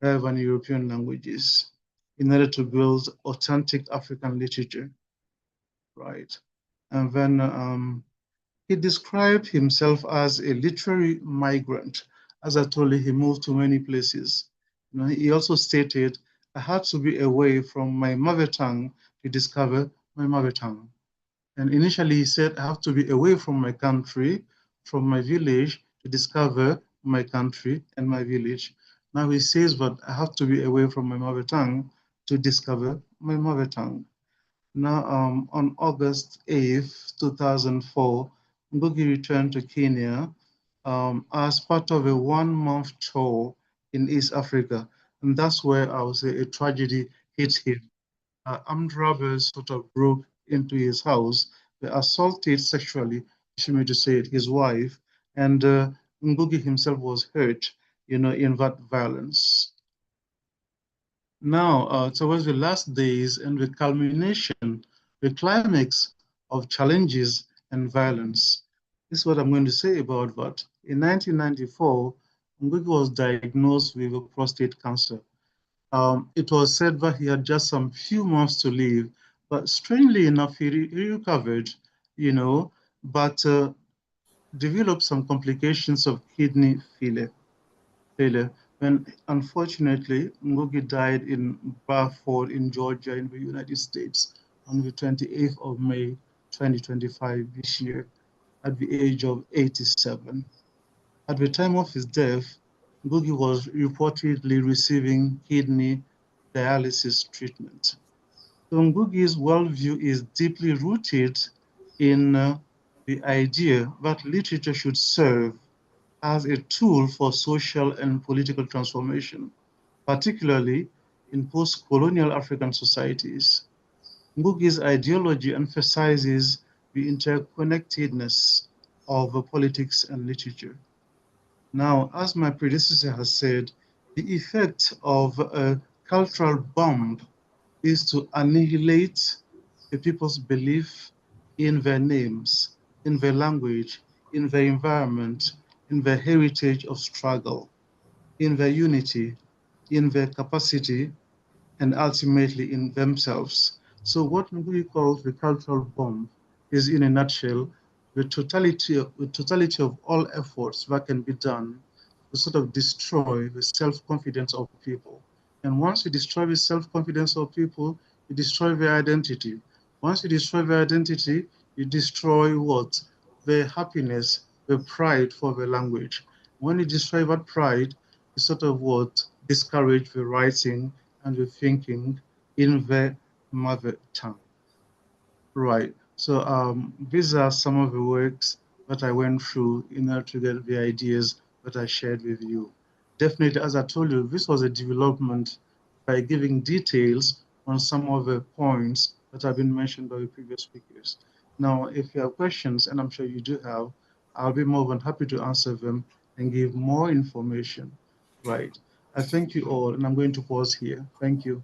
rather than European languages in order to build authentic African literature, right? And then he described himself as a literary migrant. As I told you, he moved to many places. He also stated, I had to be away from my mother tongue to discover my mother tongue. And initially he said, I have to be away from my country, from my village to discover my country and my village. Now he says, but I have to be away from my mother tongue to discover my mother tongue. Now, on August 8th, 2004, Ngugi returned to Kenya as part of a one-month tour in East Africa. And that's where I would say a tragedy hit him. Armed robbers sort of broke into his house. They assaulted sexually, she may to say it, his wife, and Ngugi himself was hurt, in that violence. Now, towards the last days and the culmination, the climax of challenges and violence. This is what I'm going to say about that. In 1994, Ngugi was diagnosed with a prostate cancer. It was said that he had just some few months to live, but strangely enough, he recovered, but developed some complications of kidney failure. When unfortunately, Ngugi died in Bradford in Georgia in the United States on the 28th of May, 2025 this year at the age of 87. At the time of his death, Ngugi was reportedly receiving kidney dialysis treatment. So Ngugi's worldview is deeply rooted in the idea that literature should serve as a tool for social and political transformation, particularly in post-colonial African societies. Ngugi's ideology emphasizes the interconnectedness of politics and literature. Now, as my predecessor has said, the effect of a cultural bomb is to annihilate the people's belief in their names, in their language, in their environment, in their heritage of struggle, in their unity, in their capacity, and ultimately in themselves. So what we call the cultural bomb is, in a nutshell, the totality of all efforts that can be done to sort of destroy the self-confidence of people. And once you destroy the self-confidence of people, you destroy their identity. Once you destroy their identity, you destroy what? Their happiness, their pride for the language. When you destroy that pride, you sort of what? Discourage the writing and the thinking in the mother tongue. Right. So these are some of the works that I went through in order to get the ideas that I shared with you. Definitely, as I told you, this was a development by giving details on some of the points that have been mentioned by the previous speakers. Now, if you have questions, and I'm sure you do have, I'll be more than happy to answer them and give more information. Right. I thank you all, and I'm going to pause here. Thank you.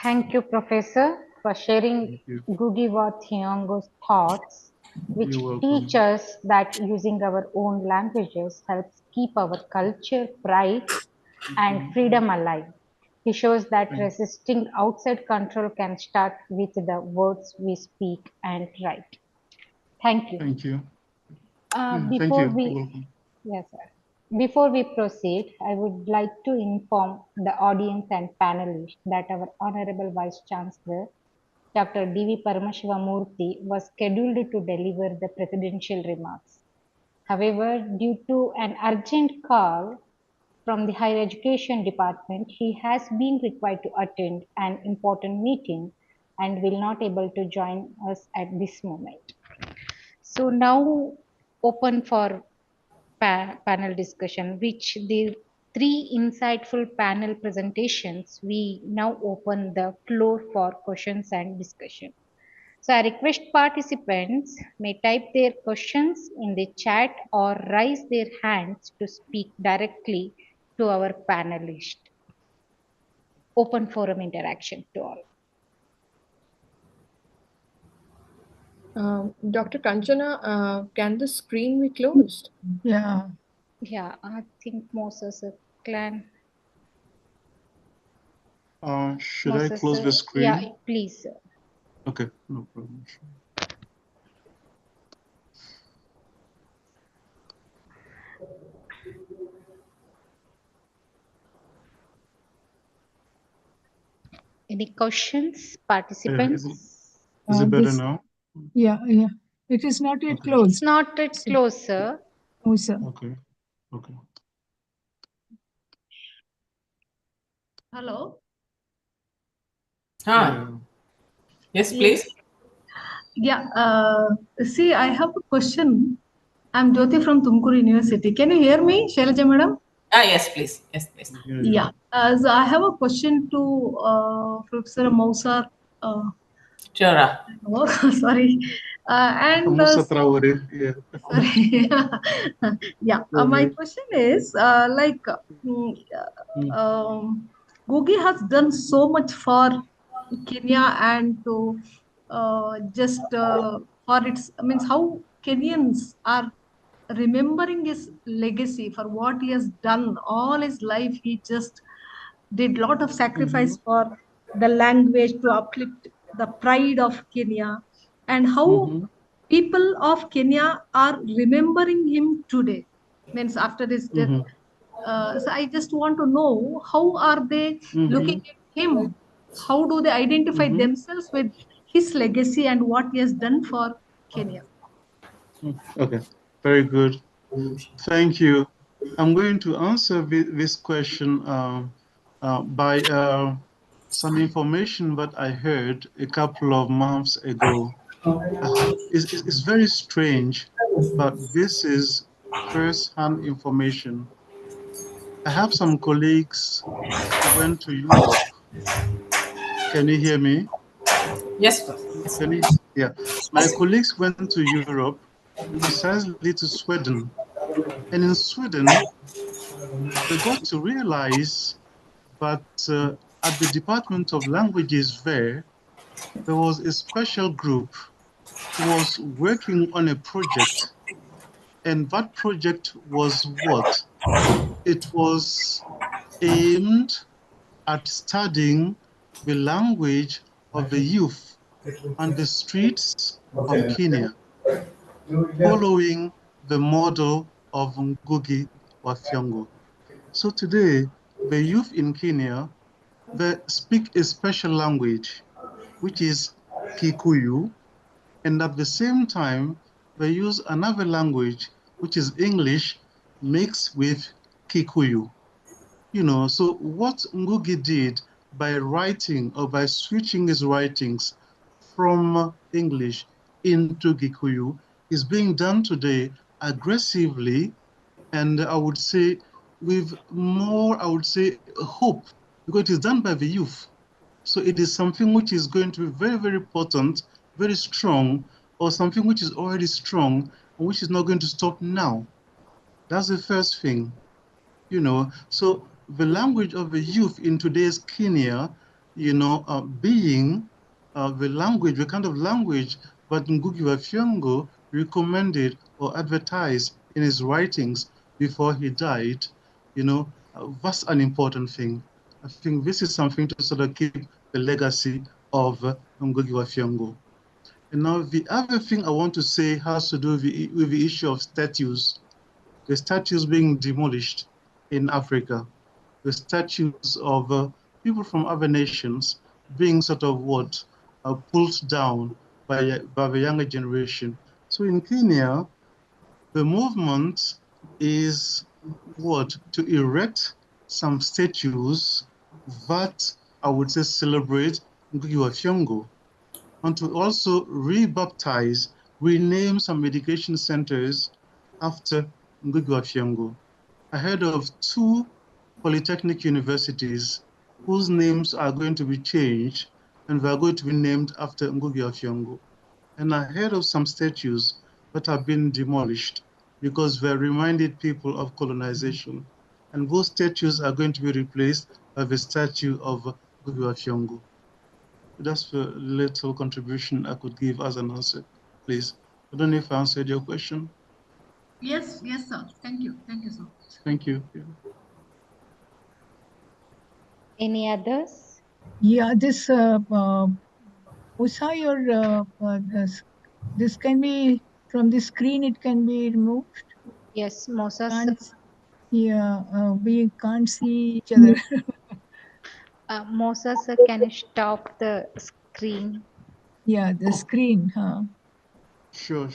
Thank you, Professor, for sharing Thank you. Gugiwa Thiong'o's thoughts, which You're welcome. teach us that using our own languages helps keep our culture, pride, and freedom alive. He shows that Thank, resisting outside control can start with the words we speak and write. Thank you. thank you. Thank Before you. You're we, welcome. yes, sir. Before we proceed, I would like to inform the audience and panelists that our Honorable Vice Chancellor, Dr. D.V. Paramashivamurthy, was scheduled to deliver the presidential remarks. However, due to an urgent call from the Higher Education Department, he has been required to attend an important meeting and will not able to join us at this moment. So now open for panel discussion, which the three insightful panel presentations, we now open the floor for questions and discussion. So I request participants may type their questions in the chat or raise their hands to speak directly to our panelist. Open forum interaction to all. Dr. Kanchana, can the screen be closed? Yeah. Yeah, I think Moses clan. Should I Moses, close the yeah, screen? please. Okay, no problem. Any questions, Yeah, participants? is it better This, now? yeah. It is not yet Okay. closed. It's not yet So- closed, sir. No, sir. Okay. Okay. Hello. Ah, yes, please. Yeah. See, I have a question. I'm Jyoti from Tumkur University. Can you hear me, Shailaja madam? Ah, yes, please. Yes, please. Yeah. So I have a question to Professor Mausar. Sure. Sorry. And Musa so, Traore, yeah. sorry. Yeah. Go My ahead. question is mm, Mm, Googie has done so much for Kenya and to just for its, I mean, how Kenyans are remembering his legacy for what he has done all his life. He just did lot of sacrifice for the language to uplift the pride of Kenya, and how people of Kenya are remembering him today, means after his death. So I just want to know how are they looking at him? How do they identify themselves with his legacy and what he has done for Kenya. Okay, very good. Thank you. I'm going to answer this question by some information that I heard a couple of months ago. It's very strange, but this is first-hand information. I have some colleagues who went to Europe. Can you hear me? Yes, sir. Yes. Can you? Yeah. My colleagues went to Europe, precisely to Sweden. And in Sweden, they got to realize that at the Department of Languages there was a special group who was working on a project. And that project was what? It was aimed at studying the language of the youth on the streets of Kenya, following the model of Ngugi wa Thiong'o. So today, the youth in Kenya, they speak a special language, which is Kikuyu, and at the same time, they use another language, which is English, mixed with Kikuyu. You know, so what Ngugi did by writing or by switching his writings from English into Gikuyu is being done today aggressively, and I would say with more, I would say, hope, because it is done by the youth. So it is something which is going to be very, very potent, very strong, or something which is already strong and which is not going to stop now. That's the first thing. You know, so the language of the youth in today's Kenya, you know, being the language, the kind of language that Ngugi wa Thiong'o recommended or advertised in his writings before he died, you know, that's an important thing. I think this is something to sort of keep the legacy of Ngugi wa Thiong'o. And now the other thing I want to say has to do with the issue of statues. The statues being demolished in Africa, the statues of people from other nations being sort of what, pulled down by the younger generation. So in Kenya, the movement is what? To erect some statues that I would say celebrate Ngugi wa Thiong'o, and to also rebaptize, rename some education centers after Ngugi wa Thiong'o. I heard of 2 polytechnic universities whose names are going to be changed and they are going to be named after Ngugi wa Thiong'o. And I heard of some statues that have been demolished because they reminded people of colonization. And those statues are going to be replaced by the statue of Ngugi wa Thiong'o. That's the little contribution I could give as an answer, please. I don't know if I answered your question. Yes, yes, sir. Thank you. Thank you so much. Thank you. Yeah. Any others? Yeah, this Usa, this can be from the screen. It can be removed. Yes, Moses. Yeah, we can't see each other. Moses, can you stop the screen? Yeah, the screen. Huh? Sure.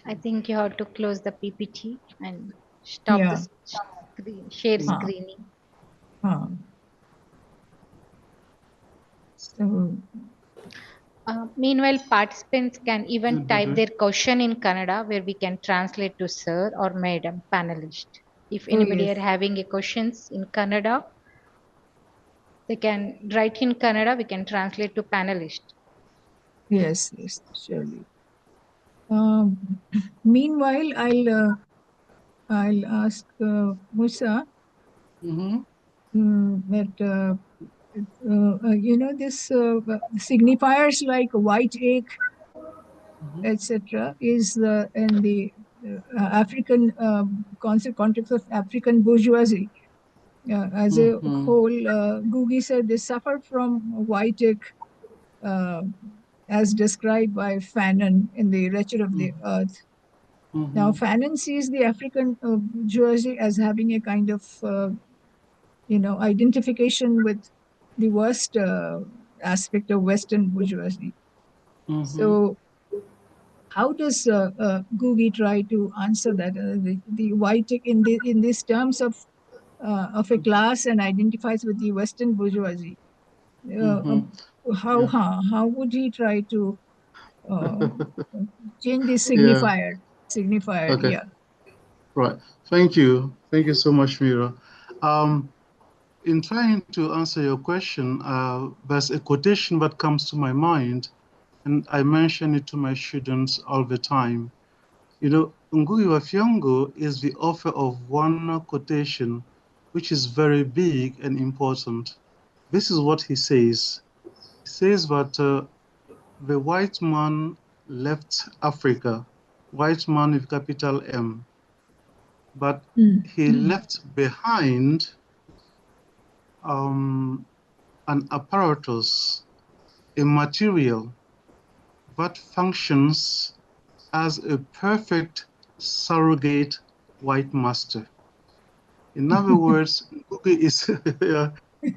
I think you have to close the PPT and stop Yeah. the screen, share screening. So, Meanwhile, participants can even type their question in Kannada, where we can translate to sir or madam panelist. If anybody yes. are having a questions in Kannada, they can write in Kannada, we can translate to panelist. Yes, surely. Meanwhile, I'll ask Musa that you know this signifiers like white egg, etc., is in the African context of African bourgeoisie. As a whole, Gugi said they suffer from white egg, as described by Fanon in The Wretched of the Earth. Now, Fanon sees the African bourgeoisie as having a kind of, identification with the worst aspect of Western bourgeoisie. So how does Gugi try to answer that? The white in these terms of a class and identifies with the Western bourgeoisie. How would he try to uh, change the Yeah. signifier? Okay. Yeah. Right. Thank you. Thank you so much, Mira. In trying to answer your question, there's a quotation that comes to my mind, and I mention it to my students all the time. You know, Ngugi wa Thiong'o is the author of one quotation, which is very big and important. This is what he says. He says that the white man left Africa, white man with capital M, but he left behind an apparatus, a material that functions as a perfect surrogate white master. In other words, Googie is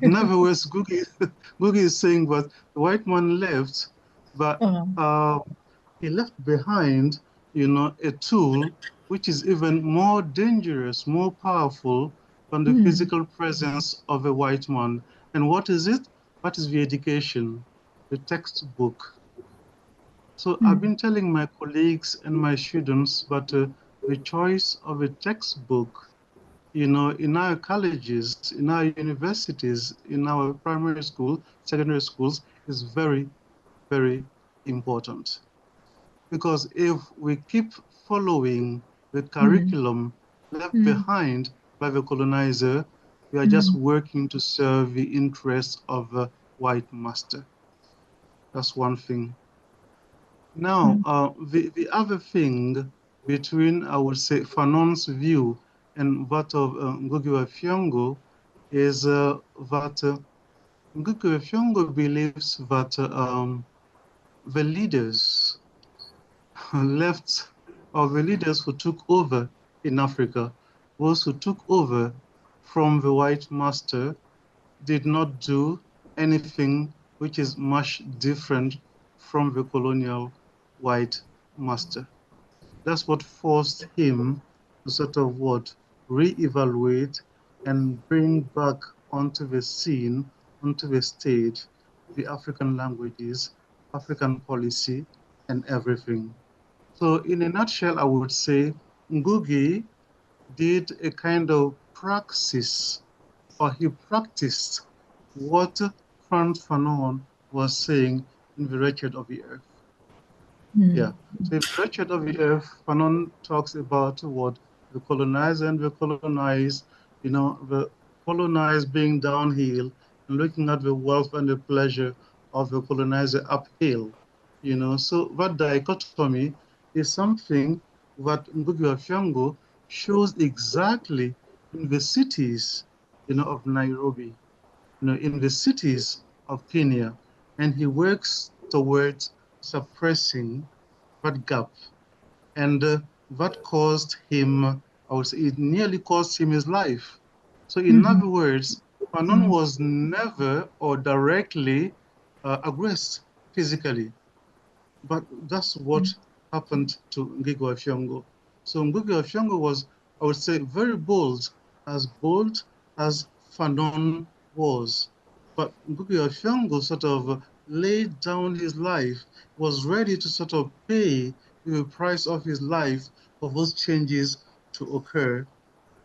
in other words, Googie is saying that the white man left, but he left behind, a tool which is even more dangerous, more powerful than the physical presence of a white man. And what is it? What is the education? The textbook. So I've been telling my colleagues and my students that the choice of a textbook, in our colleges, in our universities, in our primary school, secondary schools, is very, very important. Because if we keep following the curriculum left behind by the colonizer, we are just working to serve the interests of the white master. That's one thing. Now, the other thing between, I would say, Fanon's view and that of Ngugi wa Thiong'o is that Ngugi wa Thiong'o believes that the leaders left, or the leaders who took over in Africa, those who took over from the white master, did not do anything which is much different from the colonial white master. That's what forced him to sort of what, reevaluate and bring back onto the scene, onto the stage, the African languages, African policy, and everything. So in a nutshell, I would say Ngugi did a kind of praxis, or he practiced what Frantz Fanon was saying in The Wretched of the Earth. Yeah. So in The Wretched of the Earth, Fanon talks about what the colonizer and the colonized, the colonized being downhill and looking at the wealth and the pleasure of the colonizer uphill. So that dichotomy is something that Ngugi wa Thiong'o shows exactly in the cities, of Nairobi, in the cities of Kenya, and he works towards suppressing that gap. And that caused him, I would say, it nearly cost him his life. So in other words, Fanon was never or directly aggressed physically, but that's what happened to Ngugi wa Thiong'o. So Ngugi wa Thiong'o was, I would say, very bold as Fanon was. But Ngugi wa Thiong'o sort of laid down his life, was ready to sort of pay the price of his life for those changes to occur,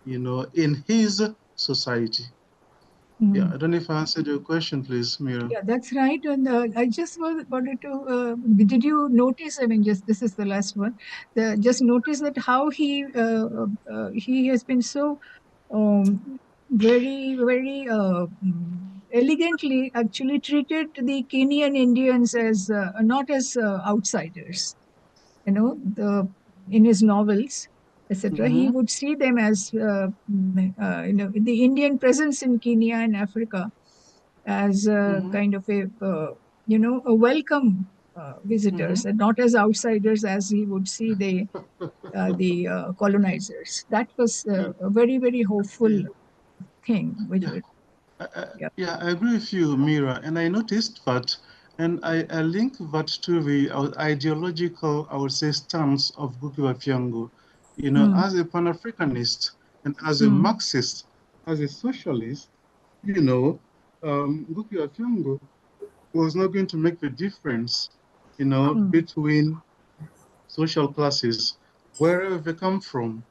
in his society. Yeah, I don't know if I answered your question, please, Mira. Yeah, that's right. And I just wanted to, did you notice? I mean, just this is the last one. Just notice that how he has been so very, very elegantly actually treated the Kenyan Indians as not as outsiders. In his novels, etc., he would see them as the Indian presence in Kenya and Africa as a kind of a welcome visitors, and not as outsiders as he would see the colonizers. That was a very, very hopeful Yeah. thing. Yeah. Yeah. Yeah, I agree with you, Mira. And I noticed that And I link that to the ideological, I would say, stance of Gugi wa Thiong'o. You know, as a Pan-Africanist and as a Marxist, as a socialist, you know, Gugi wa Thiong'o was not going to make the difference, you know, between social classes, wherever they come from.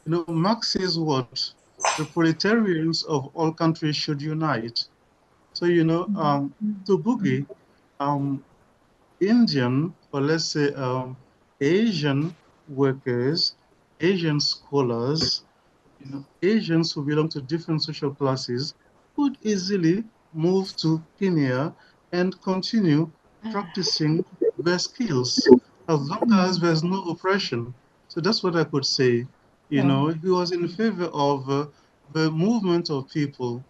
You know, Marx says what? The proletarians of all countries should unite. So, you know, to Boogie, um, Indian, or let's say Asian workers, Asian scholars, you know, Asians who belong to different social classes could easily move to Kenya and continue practicing their skills as long as there's no oppression. So that's what I could say. You Yeah. know, he was in favor of the movement of people,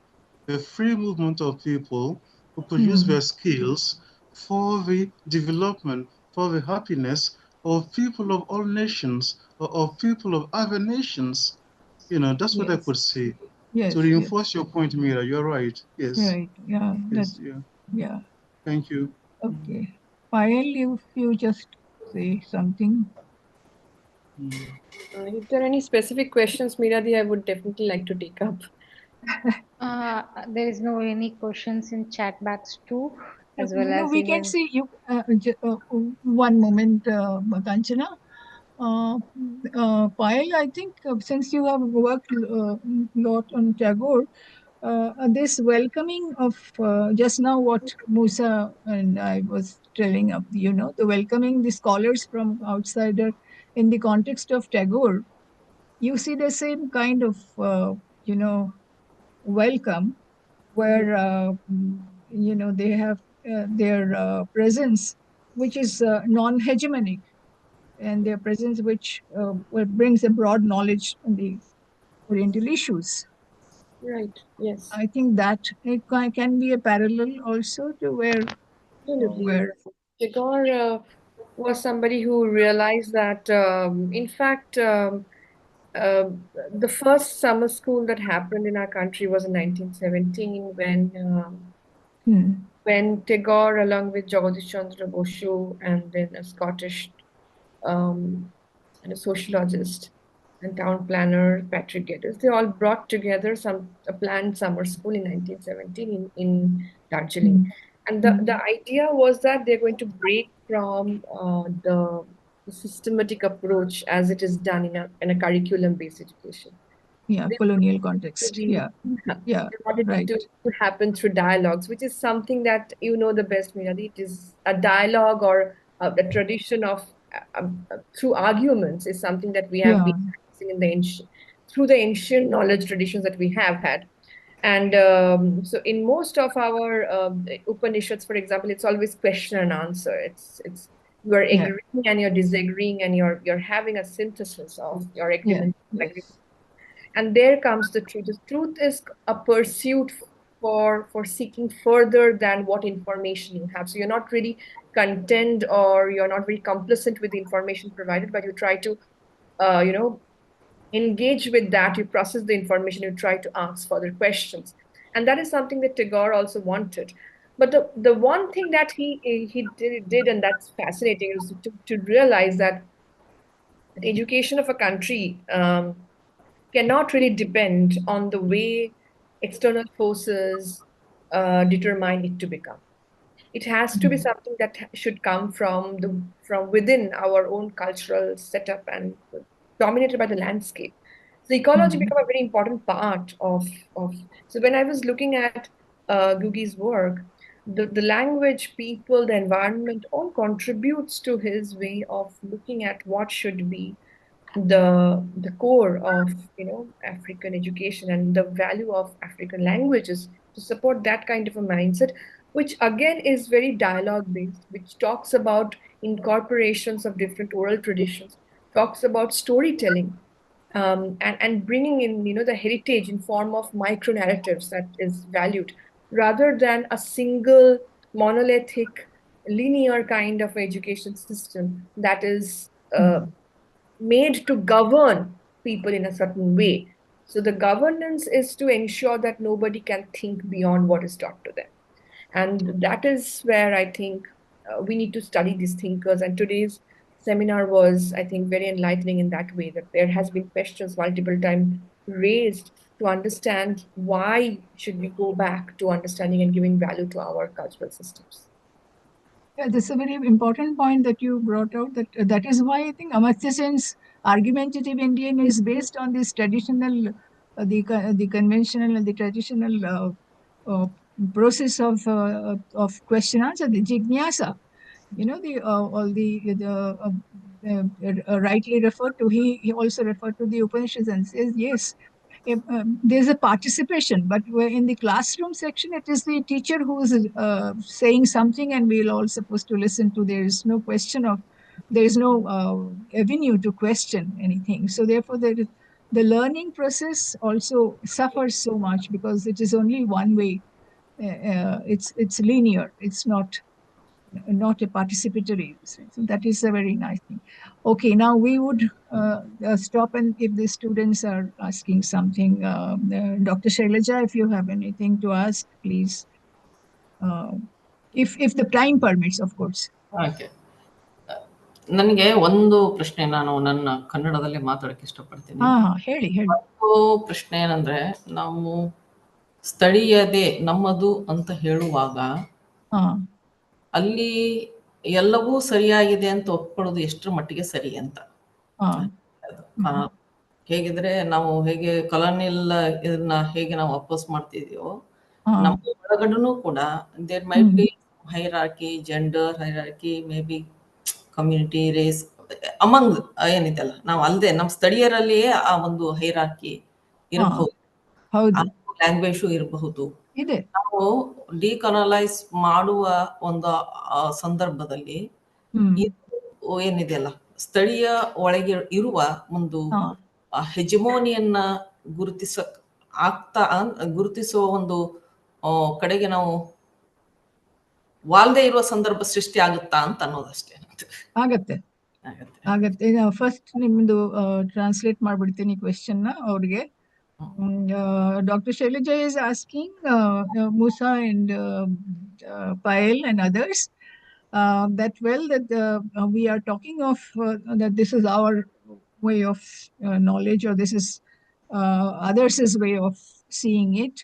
the free movement of people who could use their skills for the development, for the happiness of people of all nations, or of people of other nations. You know, that's what I Yes. could say. To Yes. Yes. reinforce your point, Mira, you're right. Yes, Right. Yeah. yes, That's yeah. yeah. Thank you. Okay. Payal, if you just say something. Mm. If there are any specific questions, Miradi, I would definitely like to take up. There is no any questions in chat box too, as well No, as we can even. see you. One moment, Kanchana. Payal, I think since you have worked a lot on Tagore, this welcoming of just now what Musa and I was telling of, the welcoming the scholars from outsider in the context of Tagore, you see the same kind of, welcome where, they have their presence, which is non-hegemonic, and their presence which brings a broad knowledge on the Oriental issues. Right. Yes. I think that it can be a parallel also to Absolutely. Yes. where Tagore was somebody who realized that, in fact, uh, the first summer school that happened in our country was in 1917 hmm, when Tagore, along with Jagadish Chandra Bosu and then a Scottish um, and a sociologist and town planner, Patrick Geddes, they all brought together a planned summer school in 1917 in Darjeeling. hmm, And the hmm, idea was that they're going to break from the systematic approach as it is done in a curriculum-based education. yeah, They colonial wanted it to context. be, Yeah, yeah, they wanted it right. to happen through dialogues, which is something that you know the best, Minadi. It is a dialogue or a tradition of through arguments is something that we have been Yeah, practicing in the ancient, through the ancient knowledge traditions that we have had. And so, in most of our Upanishads, for example, it's always question and answer. It's you are yeah, agreeing and you're disagreeing, and you're having a synthesis of your yeah, agreement. yes, And there comes the truth. The truth is a pursuit for seeking further than what information you have. So you're not really content or you're not very complacent with the information provided, but you try to you know engage with that, you process the information, you try to ask further questions. And that is something that Tagore also wanted. But the one thing that he did, and that's fascinating, is to realize that the education of a country cannot really depend on the way external forces determine it to become. It has to be hmm, something that should come from within our own cultural setup and dominated by the landscape. So ecology hmm, become a very important part of. So when I was looking at Gugi's work, the language, people, the environment all contributes to his way of looking at what should be the core of African education and the value of African languages to support that kind of a mindset, which again is very dialogue based, which talks about incorporations of different oral traditions, talks about storytelling, and bringing in the heritage in form of micro narratives that is valued rather than a single monolithic linear kind of education system that is hmm, made to govern people in a certain way. So the governance is to ensure that nobody can think beyond what is taught to them. And that is where I think we need to study these thinkers. And today's seminar was, I think, very enlightening in that way, that there has been questions multiple times raised to understand why should we go back to understanding and giving value to our cultural systems. Yeah, that's a very important point that you brought out. That is why I think Amartya Sen's argumentative Indian is based on this traditional, the conventional and the traditional uh, process of question answer, the jignasa. You know, the all the rightly referred to. He also referred to the Upanishads and says yes, there's a participation, but in the classroom section, it is the teacher who is saying something, and we're all supposed to listen to. There is no question of, there is no avenue to question anything. So therefore, the learning process also suffers so much because it is only one way. It's linear. It's not a participatory. So that is a very nice thing. Okay, now we would stop, and if the students are asking something, Dr. Shailaja, if you have anything to ask, please. If the time permits, of course. Okay, ನನಗೆ ಒಂದು ಪ್ರಶ್ನೆ ನಾನು ನನ್ನ ಕನ್ನಡದಲ್ಲಿ ಮಾತಾಡಕ್ಕೆ ಇಷ್ಟಪಡ್ತೀನಿ. ಹೇಳಿ. ಒಂದು ಪ್ರಶ್ನೆ ಏನಂದ್ರೆ, ನಾವು ಸ್ಥಳೀಯತೆ ನಮ್ಮದು ಅಂತ ಹೇಳುವಾಗ ಅಲ್ಲಿ ಎಲ್ಲವೂ ಸರಿಯಾಗಿದೆ ಅಂತ ಒಪ್ಕೊಳ್ಳೋದು ಎಷ್ಟರ ಮಟ್ಟಿಗೆ ಸರಿ ಅಂತ. ಹೇಗಿದ್ರೆ ನಾವು ಹೇಗೆ ಕಲೋನಿಯಲ್ ಇದನ್ನ ಹೇಗೆ ನಾವು ಅಪೋಸ್ ಮಾಡ್ತಿದೀವೋ, ನಮ್ಮ ಒಳಗಡೆನೂ ಕೂಡ there might be hierarchy, gender hierarchy, may be community, race among ಏನಿದೆಲ್ಲ, ನಾವು ಅಲ್ಲದೆ ನಮ್ಮ ಸ್ಥಳೀಯರಲ್ಲಿಯೇ ಆ ಒಂದು ಹೈರಾರ್ಕಿ ಇರಬಹುದು, ಲ್ಯಾಂಗ್ವೇಜು ಇರಬಹುದು. ನಾವು ಡಿಕಲನೈಸ್ ಮಾಡುವ ಒಂದು ಸಂದರ್ಭದಲ್ಲಿ ಇದು ಏನಿದೆಯಲ್ಲ, ಸ್ಥಳೀಯ ಒಳಗೆ ಇರುವ ಒಂದು ಹೆಜಮೋನಿಯನ್ನ ಗುರುತಿಸುವ ಒಂದು ಕಡೆಗೆ ನಾವು ವಾಲ್ದೇ ಇರುವ ಸಂದರ್ಭ ಸೃಷ್ಟಿ ಆಗುತ್ತಾ ಅಂತ ಅನ್ನೋದಷ್ಟೇ. ಆಗತ್ತೆ. ಫಸ್ಟ್ ನಿಮ್ದು ಟ್ರಾನ್ಸ್ಲೇಟ್ ಮಾಡ್ಬಿಡ್ತೀನಿ ಕ್ವೆಶ್ಚನ್ ಅವ್ರಿಗೆ. Dr. Shailaja is asking Musa and Payal and others that we are talking of that this is our way of knowledge, or this is others' way of seeing it.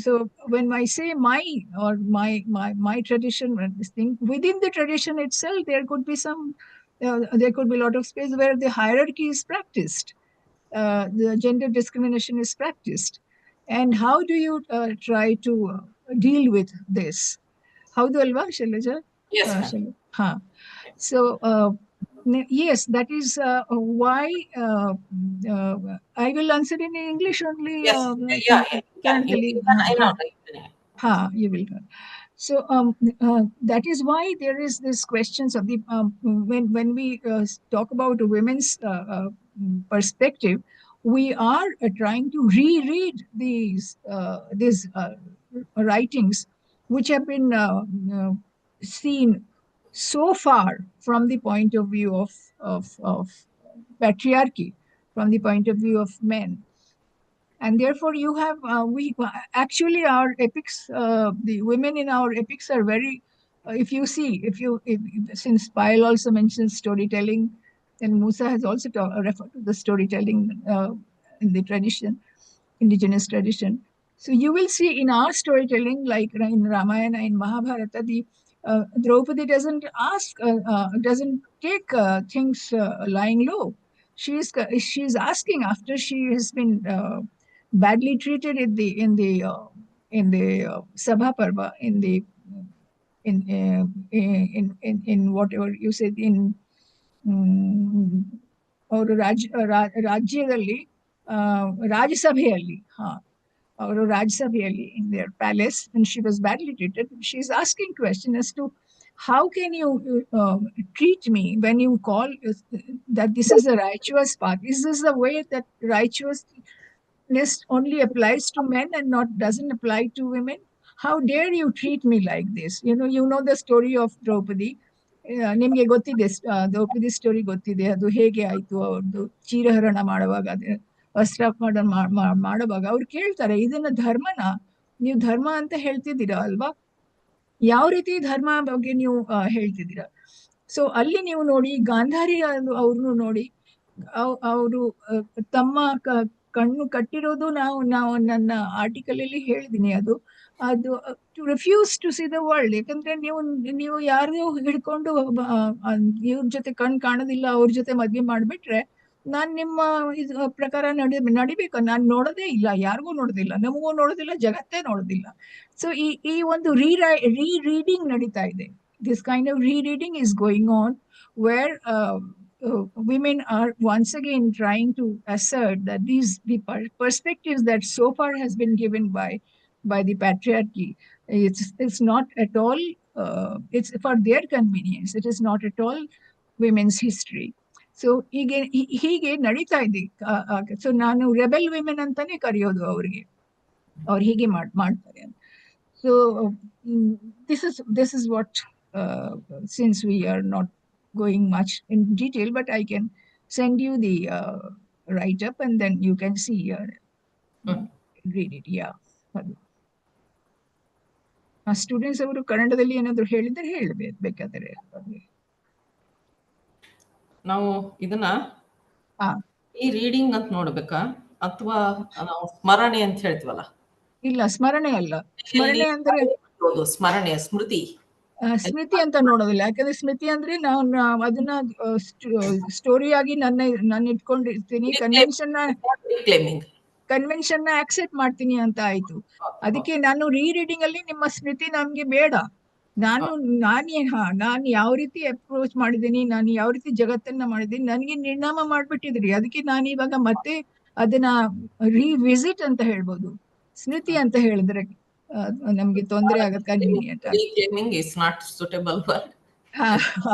So when I say my tradition, this thing within the tradition itself, there could be a lot of space where the hierarchy is practiced. The gender discrimination is practiced. And how do you try to deal with this? How do Alva, Shailaja? Yes, So, yes, that is why I will answer in English only. Currently. You will. So that is why there is this questions of the when we talk about women's perspective, we are trying to reread these writings which have been seen so far from the point of view of patriarchy, from the point of view of men. And therefore you have we actually our epics, the women in our epics are very if since Payal also mentions storytelling, and Musa has also referred to the storytelling in the tradition, indigenous tradition. So you will see in our storytelling, like in Ramayana, in Mahabharata, the Draupadi doesn't take things lying low. She's asking, after she has been badly treated in the Sabha Parva, in whatever you said, in ರಾಜ್ಯದಲ್ಲಿ ರಾಜಸಭೆಯಲ್ಲಿ ಅವರು ರಾಜಸಭೆಯಲ್ಲಿ in their palace, and she was badly treated. She's asking question as to how can you treat me when you call that this is a righteous path? Is this the way that righteousness only applies to men and doesn't apply to women? How dare you treat me like this? You know the story of Draupadi. ನಿಮ್ಗೆ ಗೊತ್ತಿದೆ, Draupadi story ಗೊತ್ತಿದೆ. ಅದು ಹೇಗೆ ಆಯ್ತು, ಅವ್ರದ್ದು ಚೀರಹರಣ ಮಾಡುವಾಗ, ವಸ್ತ್ರಾಪರಣ ಮಾಡುವಾಗ ಅವ್ರು ಕೇಳ್ತಾರೆ, ಇದನ್ನ ಧರ್ಮನ ನೀವು ಧರ್ಮ ಅಂತ ಹೇಳ್ತಿದ್ದೀರಾ ಅಲ್ವಾ? ಯಾವ ರೀತಿ ಧರ್ಮ ಬಗ್ಗೆ ನೀವು ಹೇಳ್ತಿದ್ದೀರಾ? ಸೊ ಅಲ್ಲಿ ನೀವು ನೋಡಿ, ಗಾಂಧಾರಿ ಅವ್ರನ್ನು ನೋಡಿ, ಅವರು ತಮ್ಮ ಕಣ್ಣು ಕಟ್ಟಿರೋದು, ನಾವು ನನ್ನ ಆರ್ಟಿಕಲ್ ಅಲ್ಲಿ ಹೇಳಿದೀನಿ ಅದು to refuse to see the world. ಯಾಕಂದ್ರೆ ನೀವು ಯಾರು ಹಿಡ್ಕೊಂಡು ಇವ್ರ ಜೊತೆ ಕಣ್ ಕಾಣೋದಿಲ್ಲ, ಅವ್ರ ಜೊತೆ ಮದ್ವೆ ಮಾಡ್ಬಿಟ್ರೆ ನಾನ್ ನಿಮ್ಮ ಪ್ರಕಾರ ನಡಿಬೇಕು. ನಾನ್ ನೋಡೋದೇ ಇಲ್ಲ, ಯಾರಿಗೂ ನೋಡೋದಿಲ್ಲ, ನಮಗೂ ನೋಡೋದಿಲ್ಲ, ಜಗತ್ತೇ ನೋಡೋದಿಲ್ಲ. ಸೊ ಈ ಒಂದು ರೀಡಿಂಗ್ ನಡೀತಾ ಇದೆ. This kind of rereading is going on, where women are once again trying to assert that the perspectives that so far has been given by the patriarchy, it's not at all, it's for their convenience. It is not at all women's history. So ಹೀಗೆ ನಡೀತಾ ಇದೆ. So ನಾನು rebel women ಅಂತಾನೆ ಕರೆಯೋದು ಅವ್ರಿಗೆ, ಅವ್ರು ಹೀಗೆ ಮಾಡ್ತಾರೆ ಅಂತ. So this is what, since we are not going much in detail, but I can send you the write-up and then you can see, read it. Yeah. Students ಅವರು ಕನ್ನಡದಲ್ಲಿ ಏನಾದ್ರು ಹೇಳಿದ್ರೆ ಬೇಕಾದರೆ ನಾವು ಇದನ್ನ ಈ ರೀಡಿಂಗ್ ಅಂತ ನೋಡ್ಬೇಕಾ ಅಥವಾ ನಾವು ಸ್ಮರಣೆ ಅಂತ ಹೇಳ್ತೀವಲ್ಲ? ಇಲ್ಲ, ಸ್ಮರಣೆ ಅಲ್ಲ. ಸ್ಮರಣೆ ಅಂದ್ರೆ ಸ್ಮರಣೆ, ಸ್ಮೃತಿ ಅಂತ ನೋಡೋದಿಲ್ಲ. ಯಾಕಂದ್ರೆ ಸ್ಮೃತಿ ಅಂದ್ರೆ ನಾವು ಅದನ್ನ ಸ್ಟೋರಿ ಆಗಿ ನಾನು ಇಟ್ಕೊಂಡಿರ್ತೀನಿ, ಕನ್ವೆನ್ಷನ್ ಆಕ್ಸೆಪ್ಟ್ ಮಾಡ್ತೀನಿ ಅಂತ ಆಯ್ತು. ಅದಕ್ಕೆ ನಾನು ರೀರೀಡಿಂಗ್ ಅಲ್ಲಿ ನಿಮ್ಮ ಸ್ಮೃತಿ ನಮ್ಗೆ ಬೇಡ. ನಾನು ಯಾವ ರೀತಿ ಅಪ್ರೋಚ್ ಮಾಡಿದ್ದೀನಿ, ನಾನು ಯಾವ ರೀತಿ ಜಗತ್ತನ್ನ ಮಾಡಿದ್ದೀನಿ, ನನಗೆ ನಿರ್ನಾಮ ಮಾಡ್ಬಿಟ್ಟಿದ್ರಿ. ಅದಕ್ಕೆ ನಾನು ಇವಾಗ ಮತ್ತೆ ಅದನ್ನ ರಿವಿಸಿಟ್ ಅಂತ ಹೇಳ್ಬೋದು. ಸ್ಮೃತಿ ಅಂತ ಹೇಳಿದ್ರೆ ನಮ್ಗೆ ತೊಂದರೆ ಆಗತ್ತೆ, ಕನ್ವೀನಿಯಂಟ್.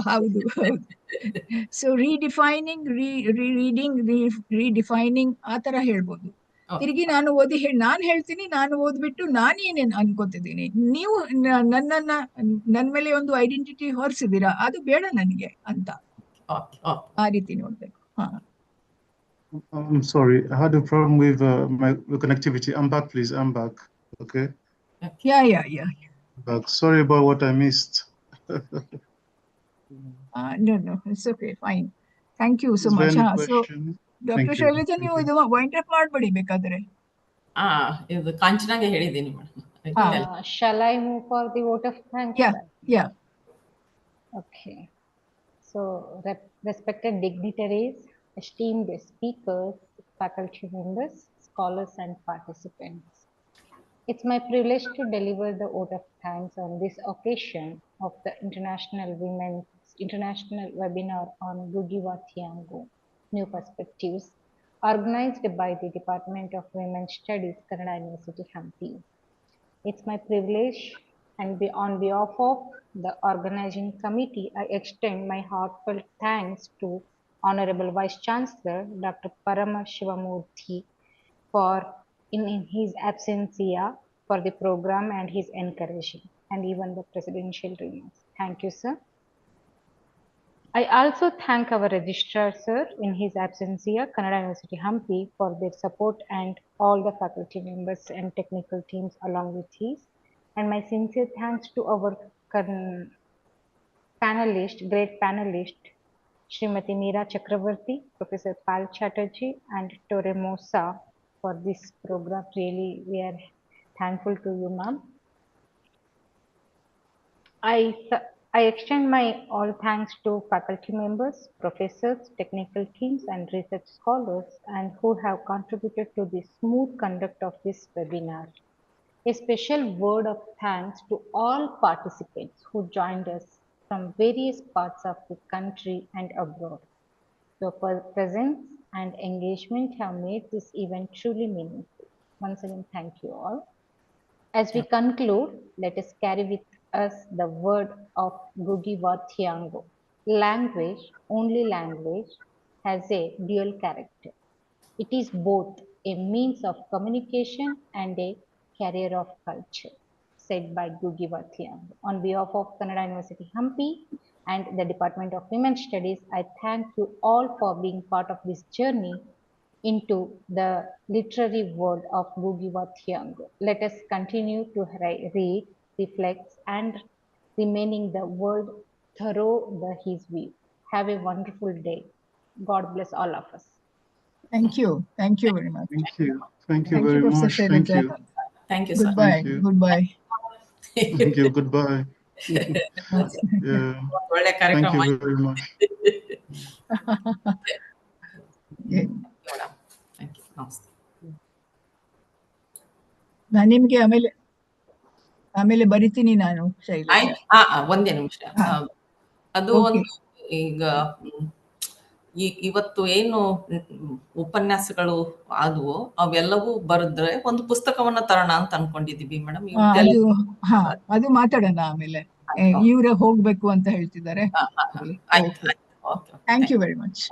ಹೌದು. ಸೊ ರೀಡಿಫೈನಿಂಗ್, ರೀಡಿಂಗ್, ರೀಡಿಫೈನಿಂಗ್ ಆ ತರ ಹೇಳ್ಬೋದು. ತಿರುಗಿ ನಾನು ನಾನ್ ಹೇಳ್ತೀನಿ, ನಾನು ಓದ್ಬಿಟ್ಟು ನಾನೇನೇನು ಅನ್ಕೋತಿದ್ದೀನಿ, ನೀವು ನನ್ ಮೇಲೆ ಒಂದು ಐಡೆಂಟಿಟಿ ಹೊರಿಸಿದೀರಾ, ಅದು ಬೇಡ ನನಗೆ ಅಂತ, ಆ ರೀತಿ ನೋಡ್ಬೇಕು. I'm sorry, I had a problem with my connectivity. I'm back, please. I'm back. Okay. Yeah. Back. Sorry about what I missed. No, it's okay, fine. Thank you so much. So, Dr. Shailaja, ನೀವು ಇದು wind up ಮಾಡ್ಬೇಡಿ ಬೇಕಾದ್ರೆ. ಇದು ಕಾಂಚನಾಗೆ ಹೇಳಿದ್ದೀನಿ madam. Shall I move for the vote of thanks? Yeah. Okay. So, respected dignitaries, esteemed speakers, faculty members, scholars and participants. It's my privilege to deliver the vote of thanks on this occasion of the International Webinar on Ngugi wa Thiong'o, New Perspectives, organized by the Department of Women's Studies, Kannada University, Hampi. It's my privilege, and on behalf of the organizing committee, I extend my heartfelt thanks to Honorable Vice Chancellor Dr. Parama Shivamurthy for in his absentia for the program and his encouraging, and even the presidential remarks. Thank you, sir. I also thank our registrar, sir, in his absentia, Kannada University, Hampi, for their support, and all the faculty members and technical teams along with his. And my sincere thanks to our great panelist, Srimati Meera Chakravarti, Professor Pal Chatterjee, and Tore Mosa for this program. Really, we are thankful to you, ma'am. I extend my all thanks to faculty members, professors, technical teams, and research scholars, and who have contributed to the smooth conduct of this webinar. A special word of thanks to all participants who joined us from various parts of the country and abroad. Your presence and engagement have made this event truly meaningful. Once again, thank you all. As we conclude, let us carry with us the word of Ngugi wa Thiong'o. Language, only language, has a dual character. It is both a means of communication and a carrier of culture, said by Ngugi wa Thiong'o. On behalf of Kannada University, Hampi, and the Department of Women's Studies, I thank you all for being part of this journey into the literary world of Ngugi wa Thiong'o. Let us continue to read, reflect, and remaining the world thorough his view. Have a wonderful day. God bless all of us. Thank you. Thank you very much. Thank you. Thank you Thank you, very Professor much. Thank Shailaja. you. Thank you, sir. Goodbye. Thank you. Goodbye. Thank you. Goodbye. Yeah. ಒಳ್ಳೆ Thank ಕಾರ್ಯಕ್ರಮ you very much. Okay. Madam. Thank you. ನಮಸ್ತೆ. ನಾನು ನಿಮ್ಗೆ ಆಮೇಲೆ ಬರಿತೀನಿ ನಾನು ಶೈಲಜಾ. ಆಯ್ತು. ಒಂದೇ ನಿಮಿಷ. ಅದು Okay. ಒಂದು ಈಗ ಇವತ್ತು ಏನು ಉಪನ್ಯಾಸಗಳು ಆದವು ಅವೆಲ್ಲವೂ ಬರೆದ್ರೆ ಒಂದು ಪುಸ್ತಕವನ್ನ ತರೋಣ ಅಂತ ಅನ್ಕೊಂಡಿದೀವಿ ಮೇಡಮ್. ಅದು ಮಾತಾಡೋಣ ಆಮೇಲೆ. ಇವ್ರೆ ಹೋಗ್ಬೇಕು ಅಂತ ಹೇಳ್ತಿದ್ದಾರೆ. ಆಯ್ತು. Thank you very much.